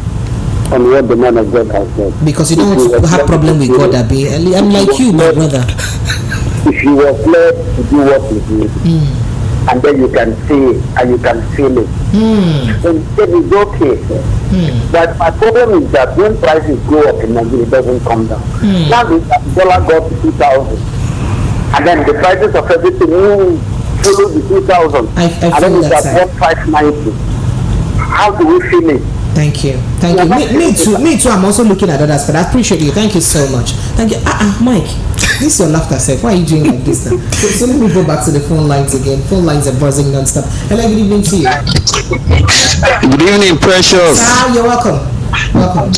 on what the man of God has said. Because you don't want to have problem with God, Abi. I'm like you, my brother. If you were led to do what you did, and then you can see it and you can feel it, then it's okay. But my problem is that when prices go up in Nigeria, it doesn't come down. Now the dollar got to 2,000, and then the prices of everything follow the 2,000. I and then it's at 1,590. How do we feel it? Thank you. Me too. I'm also looking at others, but I appreciate you. Thank you so much. Thank you. Mike, this is your laughter set. Why are you doing like this now? So let me go back to the phone lines again. Phone lines are buzzing non-stop. Hello, good evening to you. Good evening, Precious. You're welcome. Welcome.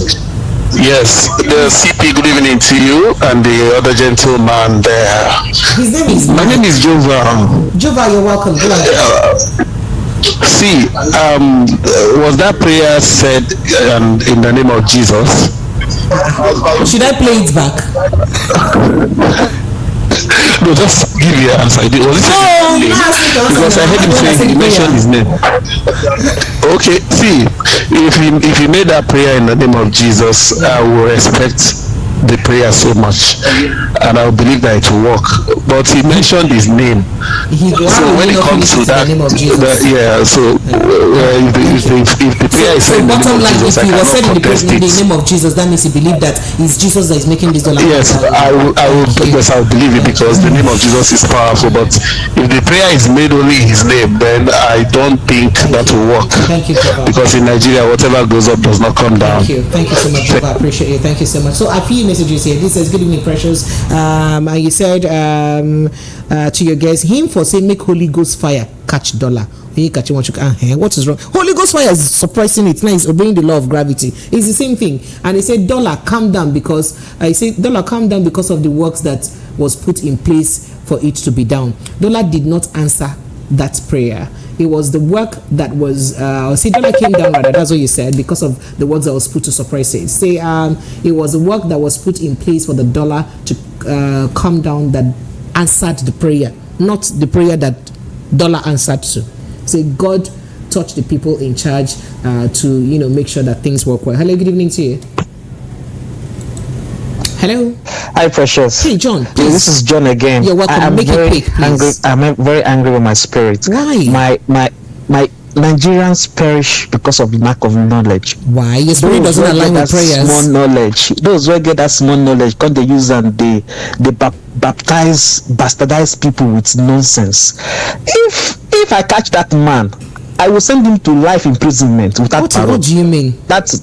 Yes, the CP, good evening to you and the other gentleman there. His name is... My name is Jova. Jova, you're welcome. Go ahead. See, was that prayer said in the name of Jesus? Should I play it back? No, just give your answer. Was it because I heard him say he mentioned his name. Okay, see, if he made that prayer in the name of Jesus, I will respect the prayer so much, and I will believe that it will work. But he mentioned his name, so when it comes to that, so if the prayer is said in the name of Jesus, I cannot contest it. In the name of Jesus, that means he believed that it's Jesus that is making this dollar. Yes, I will believe it because the name of Jesus is powerful. But if the prayer is made only in his name, then I don't think that will work. Thank you, because in Nigeria, whatever goes up does not come down. Thank you so much, I appreciate you. Thank you so much. So I feel messages here. This says, good evening, Precious. And you said to your guests, him for saying make Holy Ghost fire catch dollar. What is wrong? Holy Ghost fire is suppressing it. Now he's obeying the law of gravity. It's the same thing. And he said dollar calm down because of the works that was put in place for it to be down. Dollar did not answer that prayer. It was the work that was dollar came down rather, that's what you said, because of the works that was put to suppress it. Say it was the work that was put in place for the dollar to come down that answered the prayer, not the prayer that dollar answered to. Say God touched the people in charge to make sure that things work well. Hello, good evening to you. Hello. Hi, Precious. Hey, John. Yeah, this is John again. You're welcome. I'm Make very it quick, please. I'm very angry with my spirit. Why? My Nigerians perish because of lack of knowledge. Why? Your spirit doesn't align with prayers. Small knowledge. Those who get that small knowledge, can't they use and they bastardize people with nonsense. If I catch that man, I will send him to life imprisonment without parole. What do you mean? This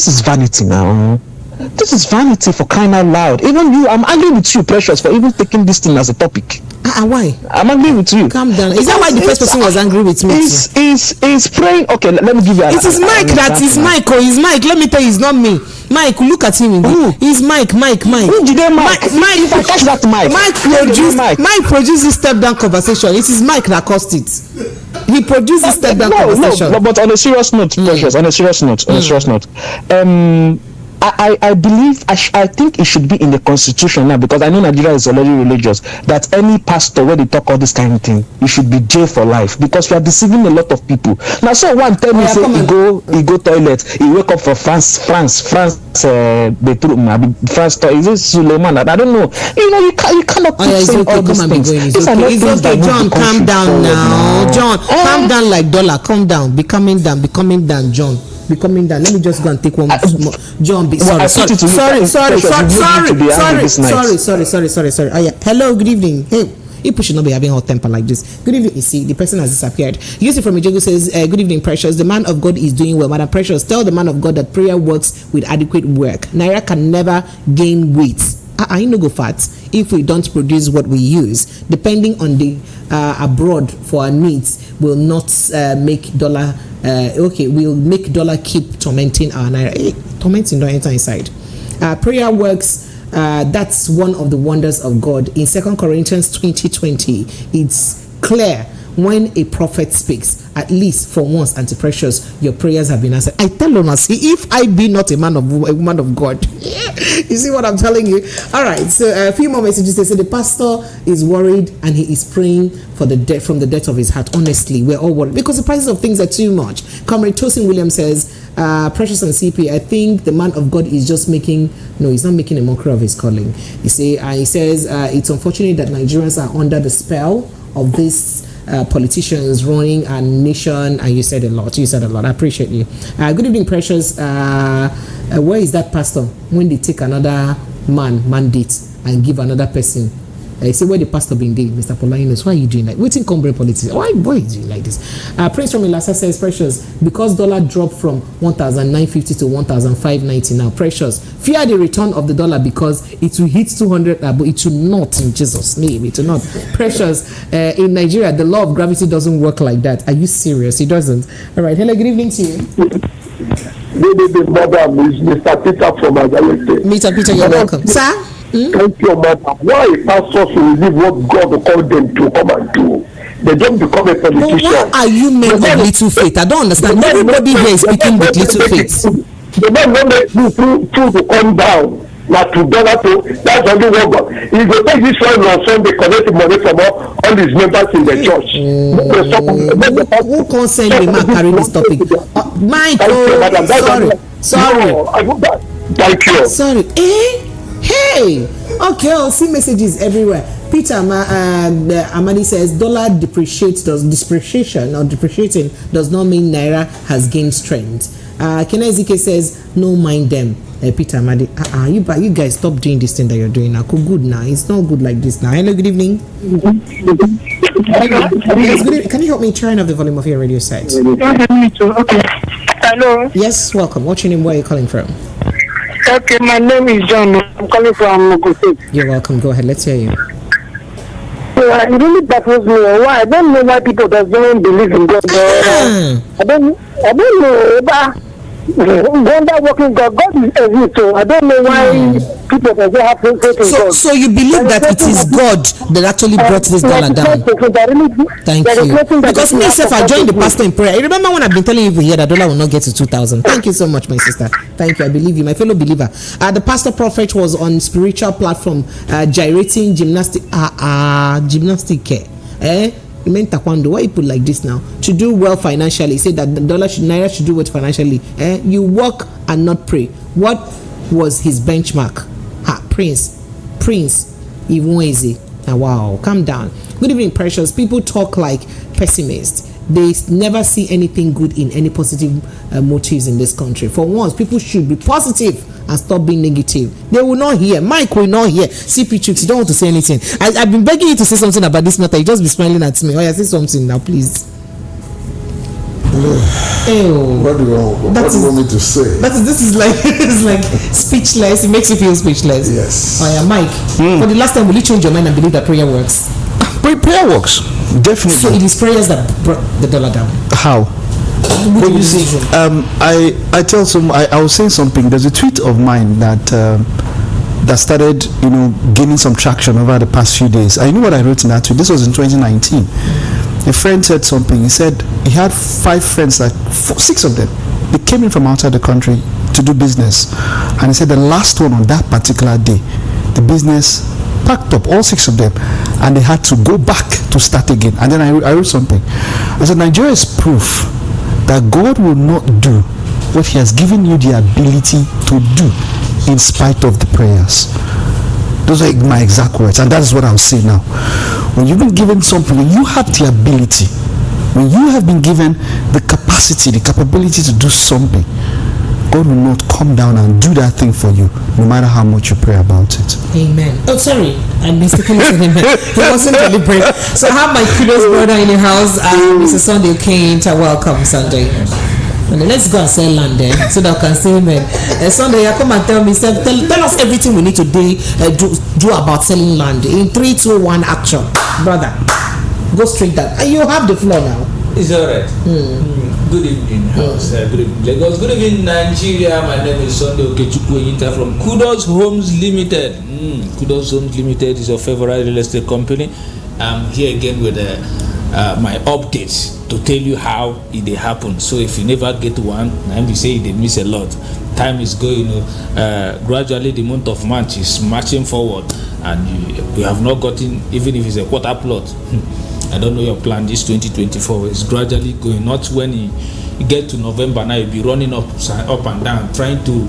is vanity now. This is vanity, for crying out loud. Even you, I'm angry with you, Precious, for even taking this thing as a topic. Why? I'm angry with you. Calm down. Is that why the first person was angry with me? He's praying. Okay, let me give you. It is Mike that is Mike. It's Mike. Let me tell you, it's not me. Mike, look at him. He's Mike. Who did they Mike? If I catch that Mike. Mike produced this step down conversation. It is Mike that caused it. He produced this step down conversation. No, but on a serious note, Precious. On a serious note. I believe, I think it should be in the constitution now, because I know Nigeria is already religious, that any pastor, when they talk all this kind of thing, you should be jailed for life, because you are deceiving a lot of people. Now, so one tell me, say, he go toilet, he wake up for France, is it Suleiman? I don't know. You cannot keep saying all these things. It's okay, John, calm down now. John, calm down like dollar, calm down, be coming down, John. Be coming down. Let me just go and take one more. John, sorry. Oh, yeah. Hello, good evening. Hey, people should not be having hot temper like this. Good evening. You see, the person has disappeared. Yusuf from Ijeoma says, good evening, Precious. The man of God is doing well. Madam Precious, tell the man of God that prayer works with adequate work. Naira can never gain weight. I no go fat if we don't produce what we use. Depending on the abroad for our needs will not make dollar will make dollar keep tormenting our naira. Tormenting don't enter inside. Prayer works. That's one of the wonders of God. In 2 Corinthians 20:20, it's clear when a prophet speaks, at least for once, Auntie Precious, your prayers have been answered. I tell you, see, if I be not a woman of God, you see what I'm telling you? All right, so a few more messages. They say the pastor is worried and he is praying for the death from the depth of his heart. Honestly, we're all worried because the prices of things are too much. Comrade Tosin Williams says, Precious and CP, I think the man of God is just he's not making a mockery of his calling. He says it's unfortunate that Nigerians are under the spell of this politicians running our nation, and you said a lot. I appreciate you. Good evening, Precious. Where is that pastor when they take another mandate and give another person I say where the pastor been there, Mr. Polainos, why are you doing like waiting combrade politics? Why are you doing like this? Prince from Ilasa says, Precious, because dollar dropped from 1,950 to 1,590 now. Precious, fear the return of the dollar because it will hit 200, but it will not in Jesus' name. It will not. Precious, in Nigeria, the law of gravity doesn't work like that. Are you serious? It doesn't. All right. Hello, good evening to you. Good evening, madam. Is Mr. Peter from Agayete. Mr. Peter, you're welcome. Sir? Thank you, madam. Why pastors will leave what God will call them to come and do? They don't become a politician. But why are you men with little faith? I don't understand. Everybody here is speaking with little faith. The man don't make food to come down. Not to dollar to. That's only what God. He will take this one on Sunday, collect money from all his members in the church. Who consent me man carry this topic? Michael, sorry. No, thank you. Sorry. Hey. Okay, I'll see messages everywhere. Peter Amadi says dollar depreciating does not mean naira has gained strength. Kenezike says no mind them. Peter Amadi, you guys stop doing this thing that you're doing now. Good now. It's not good like this now. Hello, good evening. Yes, good evening. Can you help me turn off the volume of your radio set? Okay. Hello. Yes, welcome. What's your name? Where are you calling from? Okay, my name is John. I'm calling from Edo State. You're welcome. Go ahead. Let's hear you. It really baffles me. Why? I don't know why people don't believe in God. I don't know. Wonder working God is exist. So I don't know why people don't have faith in God. So you believe that it is God that actually brought this dollar down? Thank you. Because me myself, I joined the pastor in prayer. You remember when I've been telling you here that dollar will not get to 2,000? Thank you so much, my sister. Thank you. I believe you, my fellow believer. The pastor prophet was on spiritual platform, gyrating gymnastic care. You meant taekwondo. Why you put like this now? To do well financially. He said that the naira should do well financially. You work and not pray. What was his benchmark? Prince Iwueze. Wow, calm down. Good evening, Precious. People talk like pessimists. They never see anything good in any positive motives in this country. For once, people should be positive and stop being negative. They will not hear. Mike will not hear. CP Chooks, you don't want to say anything. I've been begging you to say something about this matter. You just be smiling at me. Oh yeah, say something now, please. What do you want me to say? This is like it's like speechless. It makes you feel speechless. Yes. Oh yeah, Mike. For the last time, will you change your mind and believe that prayer works? Prayer works. Definitely. So it is prayers that brought the dollar down. How? Well, you see, I was saying something. There's a tweet of mine that started, gaining some traction over the past few days. I know what I wrote in that tweet. This was in 2019. A friend said something. He said he had 5 friends, 6 of them. They came in from outside the country to do business, and he said the last one on that particular day, the business packed up, all 6 of them, and they had to go back to start again. And then I wrote something. I said Nigeria is proof that God will not do what he has given you the ability to do in spite of the prayers. Those are my exact words, and that is what I'll say now. When you've been given something, when you have the ability, when you have been given the capacity, the capability to do something, God will not come down and do that thing for you, no matter how much you pray about it. Amen. Oh, sorry, I mistakenly said amen. It wasn't deliberate. So I have my Kudos brother in the house, Mr. Sunday Kane. Welcome, Sunday. And let's go and sell land there so that I can say amen. Sunday, come and tell me, tell us everything we need to do about selling land in 3, 2, 1 action, brother. Go straight down. You have the floor now. It's alright. Good evening, house. Good evening, Lagos. Good evening, Nigeria. My name is Sunday Okechukwu from Kudos Homes Limited. Kudos Homes Limited is your favorite real estate company. I'm here again with my updates to tell you how it happened. So if you never get one, and you say they miss a lot. Time is going. Gradually, the month of March is marching forward, and you have not gotten, even if it's a quarter plot. I don't know your plan. This 2024 is gradually going. Not when you get to November now, you'll be running up and down, trying to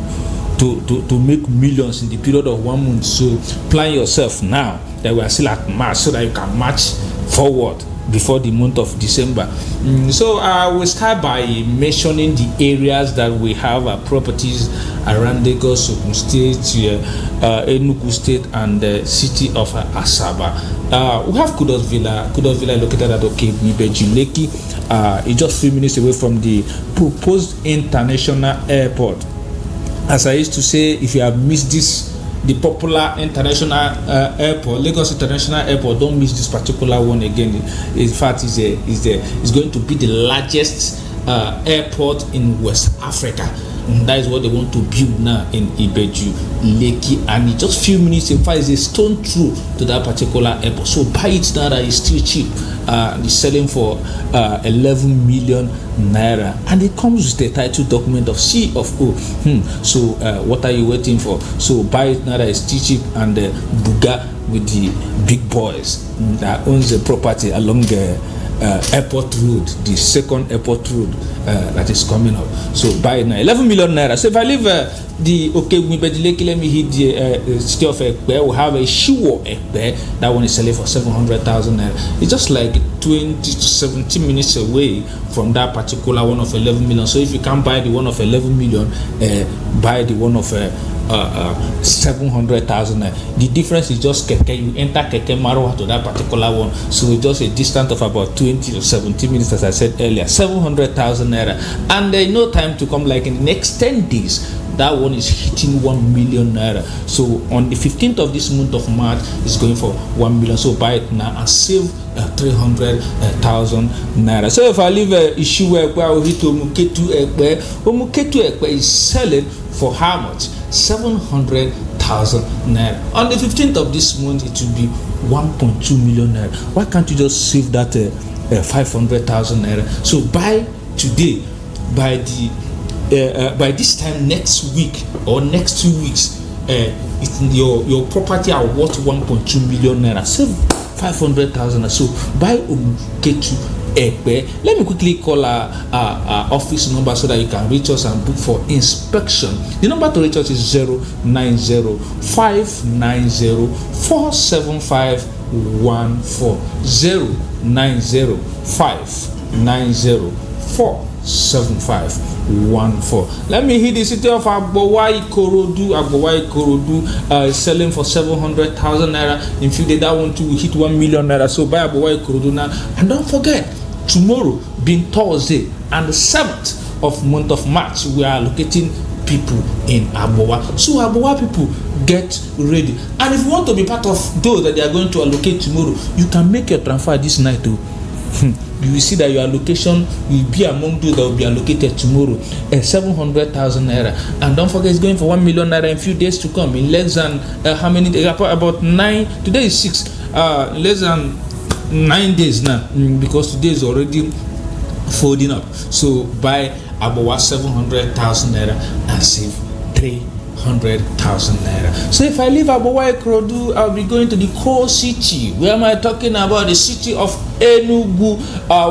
make millions in the period of 1 month. So plan yourself now that we are still at March, so that you can march forward before the month of December. So I will start by mentioning the areas that we have properties around Lagos, Ogun State, Enugu State, and the city of Asaba. We have Kudos Villa. Kudos Villa located at Okeigwe Lekki. It's just 3 minutes away from the proposed international airport. As I used to say, if you have missed the popular international airport, Lagos International Airport, don't miss this particular one again. In fact, it's going to be the largest airport in West Africa. And that is what they want to build now in Ibeju Lekki, and it's just few minutes. In fact, it's a stone throw to that particular airport. So buy it now that it's still cheap. It's selling for 11 million naira, and it comes with the title document of C of O. So what are you waiting for? So buy it now that it's still cheap, and Buga with the big boys that owns the property along the airport road, the second airport road that is coming up. So buy it now, 11 million naira. So if I leave the Okeigwe Lekki, let me hit the city of Ekpe. We have a Shiwo Ekpe. That one is selling for 700,000 naira. It's just like 20 to 17 minutes away from that particular one of 11 million. So if you can't buy the one of 11 million, buy the one of 700,000. The difference is just Keke. You enter Keke Marwa to that particular one, so it's just a distance of about 20 to 17 minutes, as I said earlier. 700,000 naira, and there is no time to come. Like in the next 10 days, that one is hitting 1 million naira. So on the 15th of this month of March, it's going for 1 million. So buy it now and save 300,000 naira. So if I leave issue where I will hit Omuketu Ekpe is selling for how much? 700,000 naira. On the 15th of this month, it will be 1.2 million naira. Why can't you just save that 500,000 naira? So buy today, by this time next week or next 2 weeks, your property are worth 1.2 million naira. Save 500,000. So buy Omuketu Ekpe. Let me quickly call our office number so that you can reach us and book for inspection. The number to reach us is 090-590-47514. 090-590-47514. Let me hit the city of Agbowa Ikorodu. Selling for 700,000 naira. In few days, that one too will hit 1 million naira. So buy Agbowa Ikorodu now. And don't forget, tomorrow being Thursday and the 7th of month of March, we are allocating people in Agbowa. So Agbowa people, get ready. And if you want to be part of those that they are going to allocate tomorrow, you can make your transfer this night too. You will see that your allocation will be among those that will be allocated tomorrow. 700,000 naira. And don't forget, it's going for 1 million naira in few days to come. In less than how many days? About 9. Today is 6. Less than 9 days now, because today is already folding up. So buy about 700,000 naira and save 300,000 naira. So if I leave Agbowa Ikorodu, I'll be going to the core city. Where am I talking about? The city of Enugu.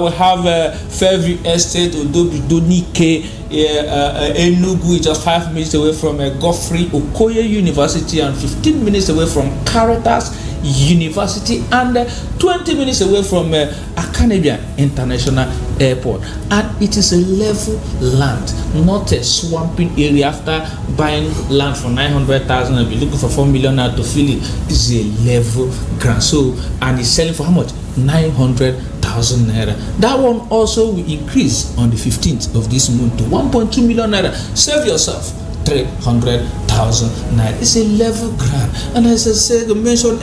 We have Fairview Estate, Odobidonike. Enugu is just 5 minutes away from Godfrey Okoye University and 15 minutes away from Caritas University and 20 minutes away from Akanebia International Airport. And it is a level land, not a swamping area. After buying land for 900,000 and be looking for 4 million naira to fill it, this is a level ground. So, and it's selling for how much? 900,000 naira. That one also will increase on the 15th of this month to 1.2 million naira. Save yourself 300,000 naira. It's a level ground. And as I said, I mentioned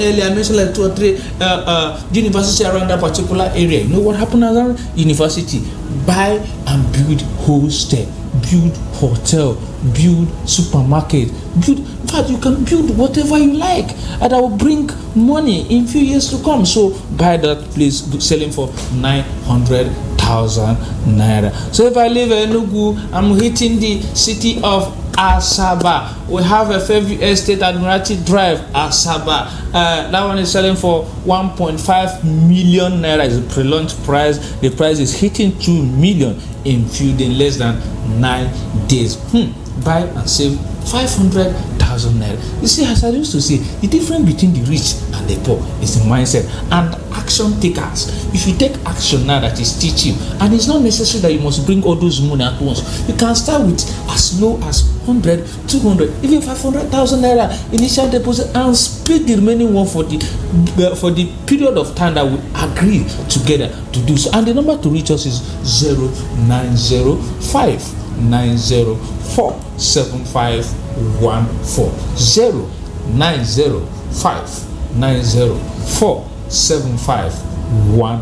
like 2 or 3 universities around that particular area. You know what happened around university? Buy and build hostel, build hotel, build supermarket, build. In fact, you can build whatever you like, and that will bring money in few years to come. So buy that place, selling for 900,000 naira. So if I live in Enugu, I'm hitting the city of Asaba. We have a Fairview Estate, Admiralty Drive, Asaba. That one is selling for 1.5 million naira. Is a pre-launch price. The price is hitting 2 million in less than 9 days. Buy and save 500,000 naira. You see, as I used to say, the difference between the rich and the poor is the mindset. And action takers. If you take action now, that is still cheap, and it's not necessary that you must bring all those money at once. You can start with as low as 100, 200, even 500,000 naira initial deposit, and split the remaining one for the period of time that we agree together to do so. And the number to reach us is 090590475140. 090590475140.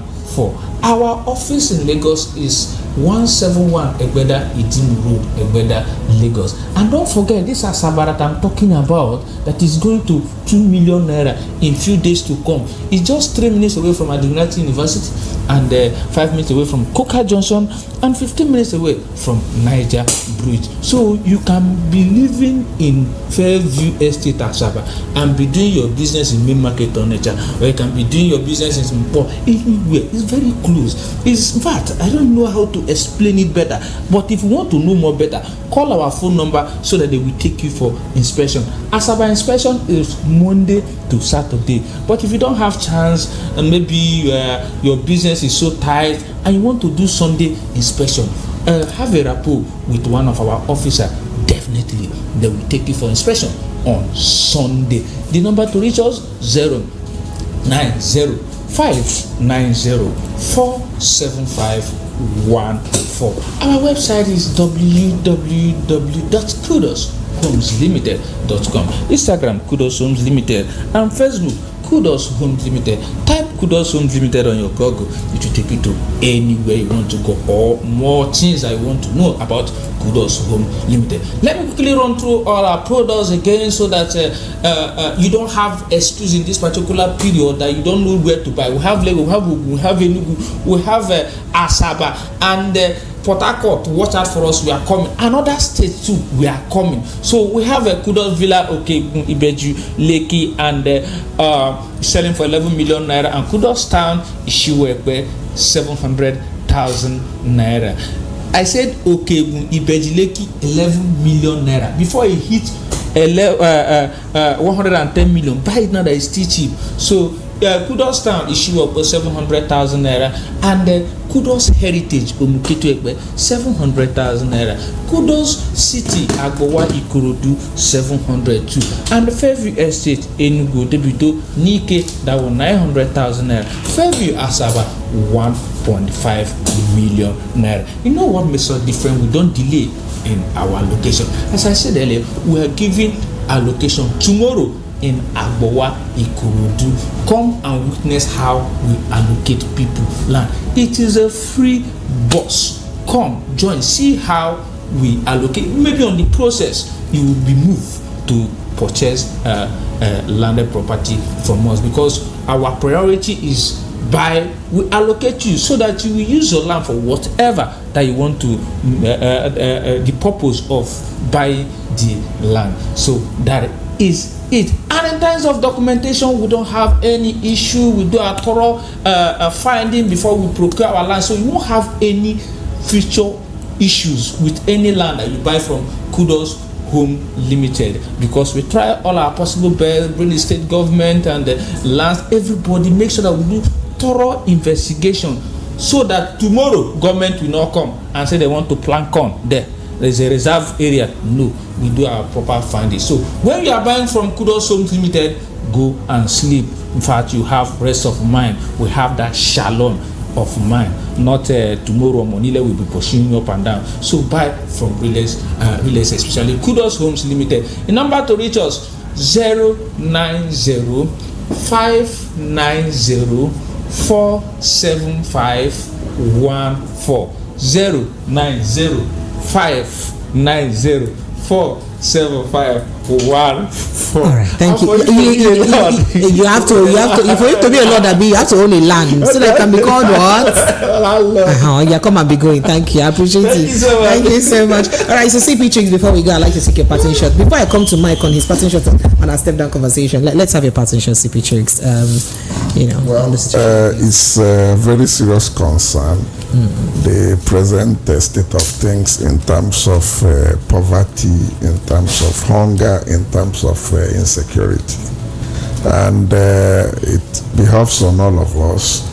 Our office in Lagos is 171 Egbeda Idin Road, Egbeda, Lagos. And don't forget, this Asaba that I'm talking about, that is going to 2 million naira in few days to come, is just 3 minutes away from Admiralty University, and 5 minutes away from Coca Junction, and 15 minutes away from Niger Bridge. So you can be living in Fairview Estate, Asaba, and be doing your business in Main Market on Nature, or you can be doing your business in Port. Anywhere. It's very close. It's, in fact, I don't know how to explain it better, but if you want to know more better, call our phone number so that they will take you for inspection. Asaba inspection is Monday to Saturday, but if you don't have chance, and maybe your business is so tight and you want to do Sunday inspection, have a rapport with one of our officers. Definitely they will take you for inspection on Sunday. The number to reach us 090590475140. Our website is www.kudoshomesLimited.com. Instagram Kudos Homes Limited, and Facebook Kudos Homes Limited. Type Kudos Homes Limited on your Google. It will take you to anywhere you want to go, or more things I want to know about Kudos Home Limited. Let me quickly run through all our products again, so that you don't have excuse in this particular period that you don't know where to buy. We have Lego, we have Enugu, we have Asaba, and Port Harcourt. Watch out for us, we are coming. Another state too, we are coming. So we have a Kudos Villa, Ibeju, Lekki, and selling for 11 million naira, and Kudos Town, Ishiwekwe, 700,000 naira. I said Ibeju, Lekki, 11 million naira before it hit 110 million. Buy it now, that is still cheap. So Kudos Town issue up 700,000 naira, and Kudos Heritage Omuketu 700,000 naira. Kudos City Agbowa Ikorodu 702, and Fairview Estate Enugu Debido Nike, that was 900,000 naira. Fairview Asaba 1.5 million naira. You know what makes us different? We don't delay in our location. As I said earlier, we are giving our location tomorrow in Agbowa Ikorodu. Come and witness how we allocate people land. It is a free bus. Come, join, see how we allocate. Maybe on the process you will be moved to purchase landed property from us, because our priority is we allocate you so that you will use your land for whatever that you want to, the purpose of buying the land. So that is it. And in terms of documentation, we don't have any issue. We do a thorough finding before we procure our land, so you won't have any future issues with any land that you buy from Kudos Home Limited, because we try all our possible best, bring the state government and the lands, everybody, make sure that we do thorough investigation, so that tomorrow government will not come and say they want to plant corn there's a reserve area. No, we do our proper finding. So when you are buying from Kudos Homes Limited, go and sleep. In fact, you have rest of mind. We have that shalom of mind. Not tomorrow Monile will be pushing you up and down. So buy from realers, especially Kudos Homes Limited. The number to reach us 090-590-47514. 090-590-47514. All right, thank you. You have to, for it to be a Lord, you have to own a land, so that can be called what? Yeah, come and be going. Thank you. I appreciate it. Thank you so much. All right, so CP Chicks, before we go, I'd like to seek your parting shot. Before I come to Mike on his parting shot on our step down conversation, let's have your parting shot, CP Chicks. It's a very serious concern. The present state of things in terms of poverty, in terms of hunger, in terms of insecurity. And it behoves on all of us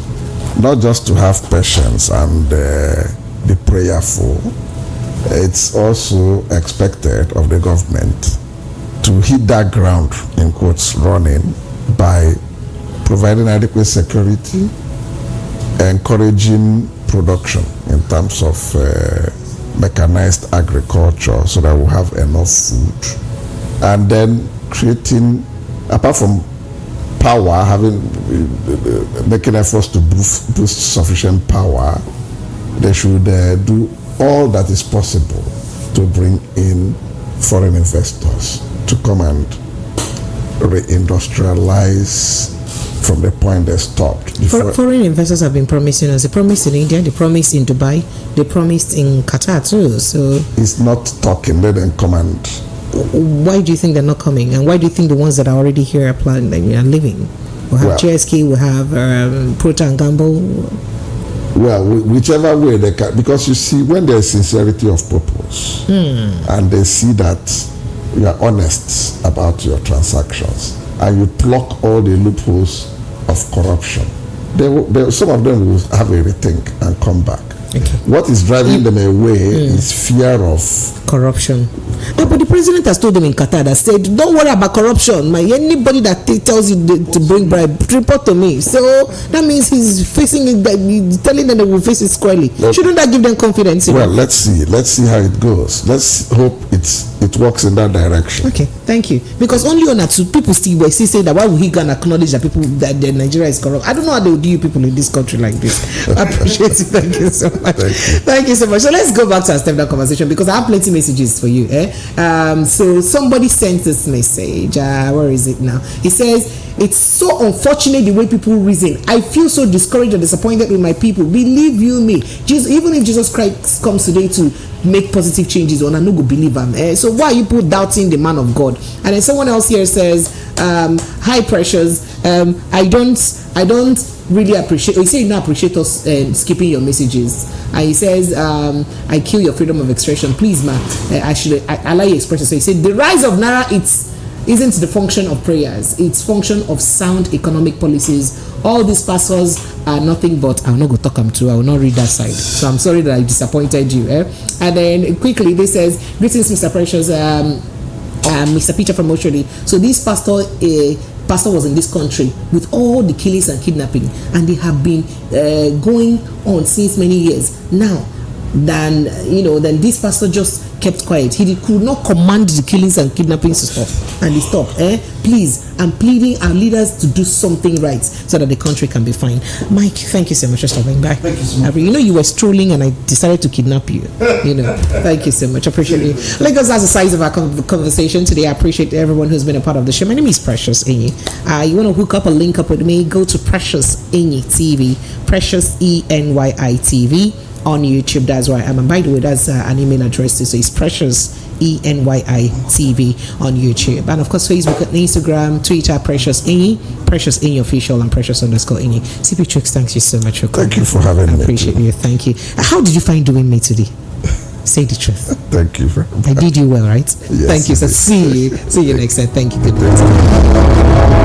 not just to have patience and be prayerful. It's also expected of the government to hit that ground, in quotes, running, by providing adequate security, encouraging production in terms of mechanized agriculture so that we'll have enough food, and then creating, apart from power, making efforts to boost sufficient power, they should do all that is possible to bring in foreign investors to come and reindustrialize from the point they stopped. Foreign investors have been promising us. They promised in India, they promised in Dubai, they promised in Qatar too. So it's not talking, let them come and. Why do you think they're not coming? And why do you think the ones that are already here are planning and are living? We have GSK, we have Procter and Gamble. Well, whichever way they can, because you see, when there's sincerity of purpose and they see that you are honest about your transactions and you block all the loopholes of corruption, some of them will have a rethink and come back. Okay. What is driving them away is fear of corruption. No, but the president has told them in Qatar that said, don't worry about corruption. Anybody that tells you to bring bribe, report to me. So that means he's facing it, he's telling them they will face it squarely. Shouldn't that give them confidence? Well, let's see how it goes. Let's hope it works in that direction. Okay, thank you. Because only on that, so people still say that why would he gonna acknowledge that Nigeria is corrupt? I don't know how they would do you people in this country like this. I appreciate it. Thank you so much. Thank you so much. So let's go back to our step down conversation because I have plenty of messages for you. So somebody sent this message. Where is it now? He says, it's so unfortunate the way people reason. I feel so discouraged and disappointed with my people. Believe you me, even if Jesus Christ comes today to make positive changes, I no go believe him. So why are you put doubting the man of God? And then someone else here says, hi Precious, I don't really appreciate, he said you don't appreciate us skipping your messages, and he says I kill your freedom of expression, please man, I like your expression. So he said the rise of Naira isn't the function of prayers, it's function of sound economic policies. All these pastors are nothing but, I'll not go talk them to, I will not read that side, so I'm sorry that I disappointed you. And then quickly this says, greetings Mr. Precious, Mr. Peter from Oshodi. So this pastor was in this country with all the killings and kidnapping, and they have been going on since many years now. Then this pastor just kept quiet. He could not command the killings and kidnappings to stop, and he stopped. Please, I'm pleading our leaders to do something right so that the country can be fine. Mike, thank you so much for stopping by. Thank you so much. You were strolling and I decided to kidnap you. Thank you so much. I appreciate you. Lagos, that's the size of our conversation today. I appreciate everyone who's been a part of the show. My name is Precious Enyi. You want to hook up or link up with me? Go to Precious Enyi TV, Precious ENYI TV. On YouTube, that's why I'm. And by the way, that's an email address too. So it's Precious ENYI TV on YouTube, and of course Facebook and Instagram, Twitter, Precious Enyi official, and Precious_Enyi. CP Tricks, thank you so much for coming. Thank you for having me. I appreciate you. Thank you. How did you find doing me today? Say the truth. Thank you very much. I did you well, right? Yes, thank you. So see you next time. Thank you. Good night.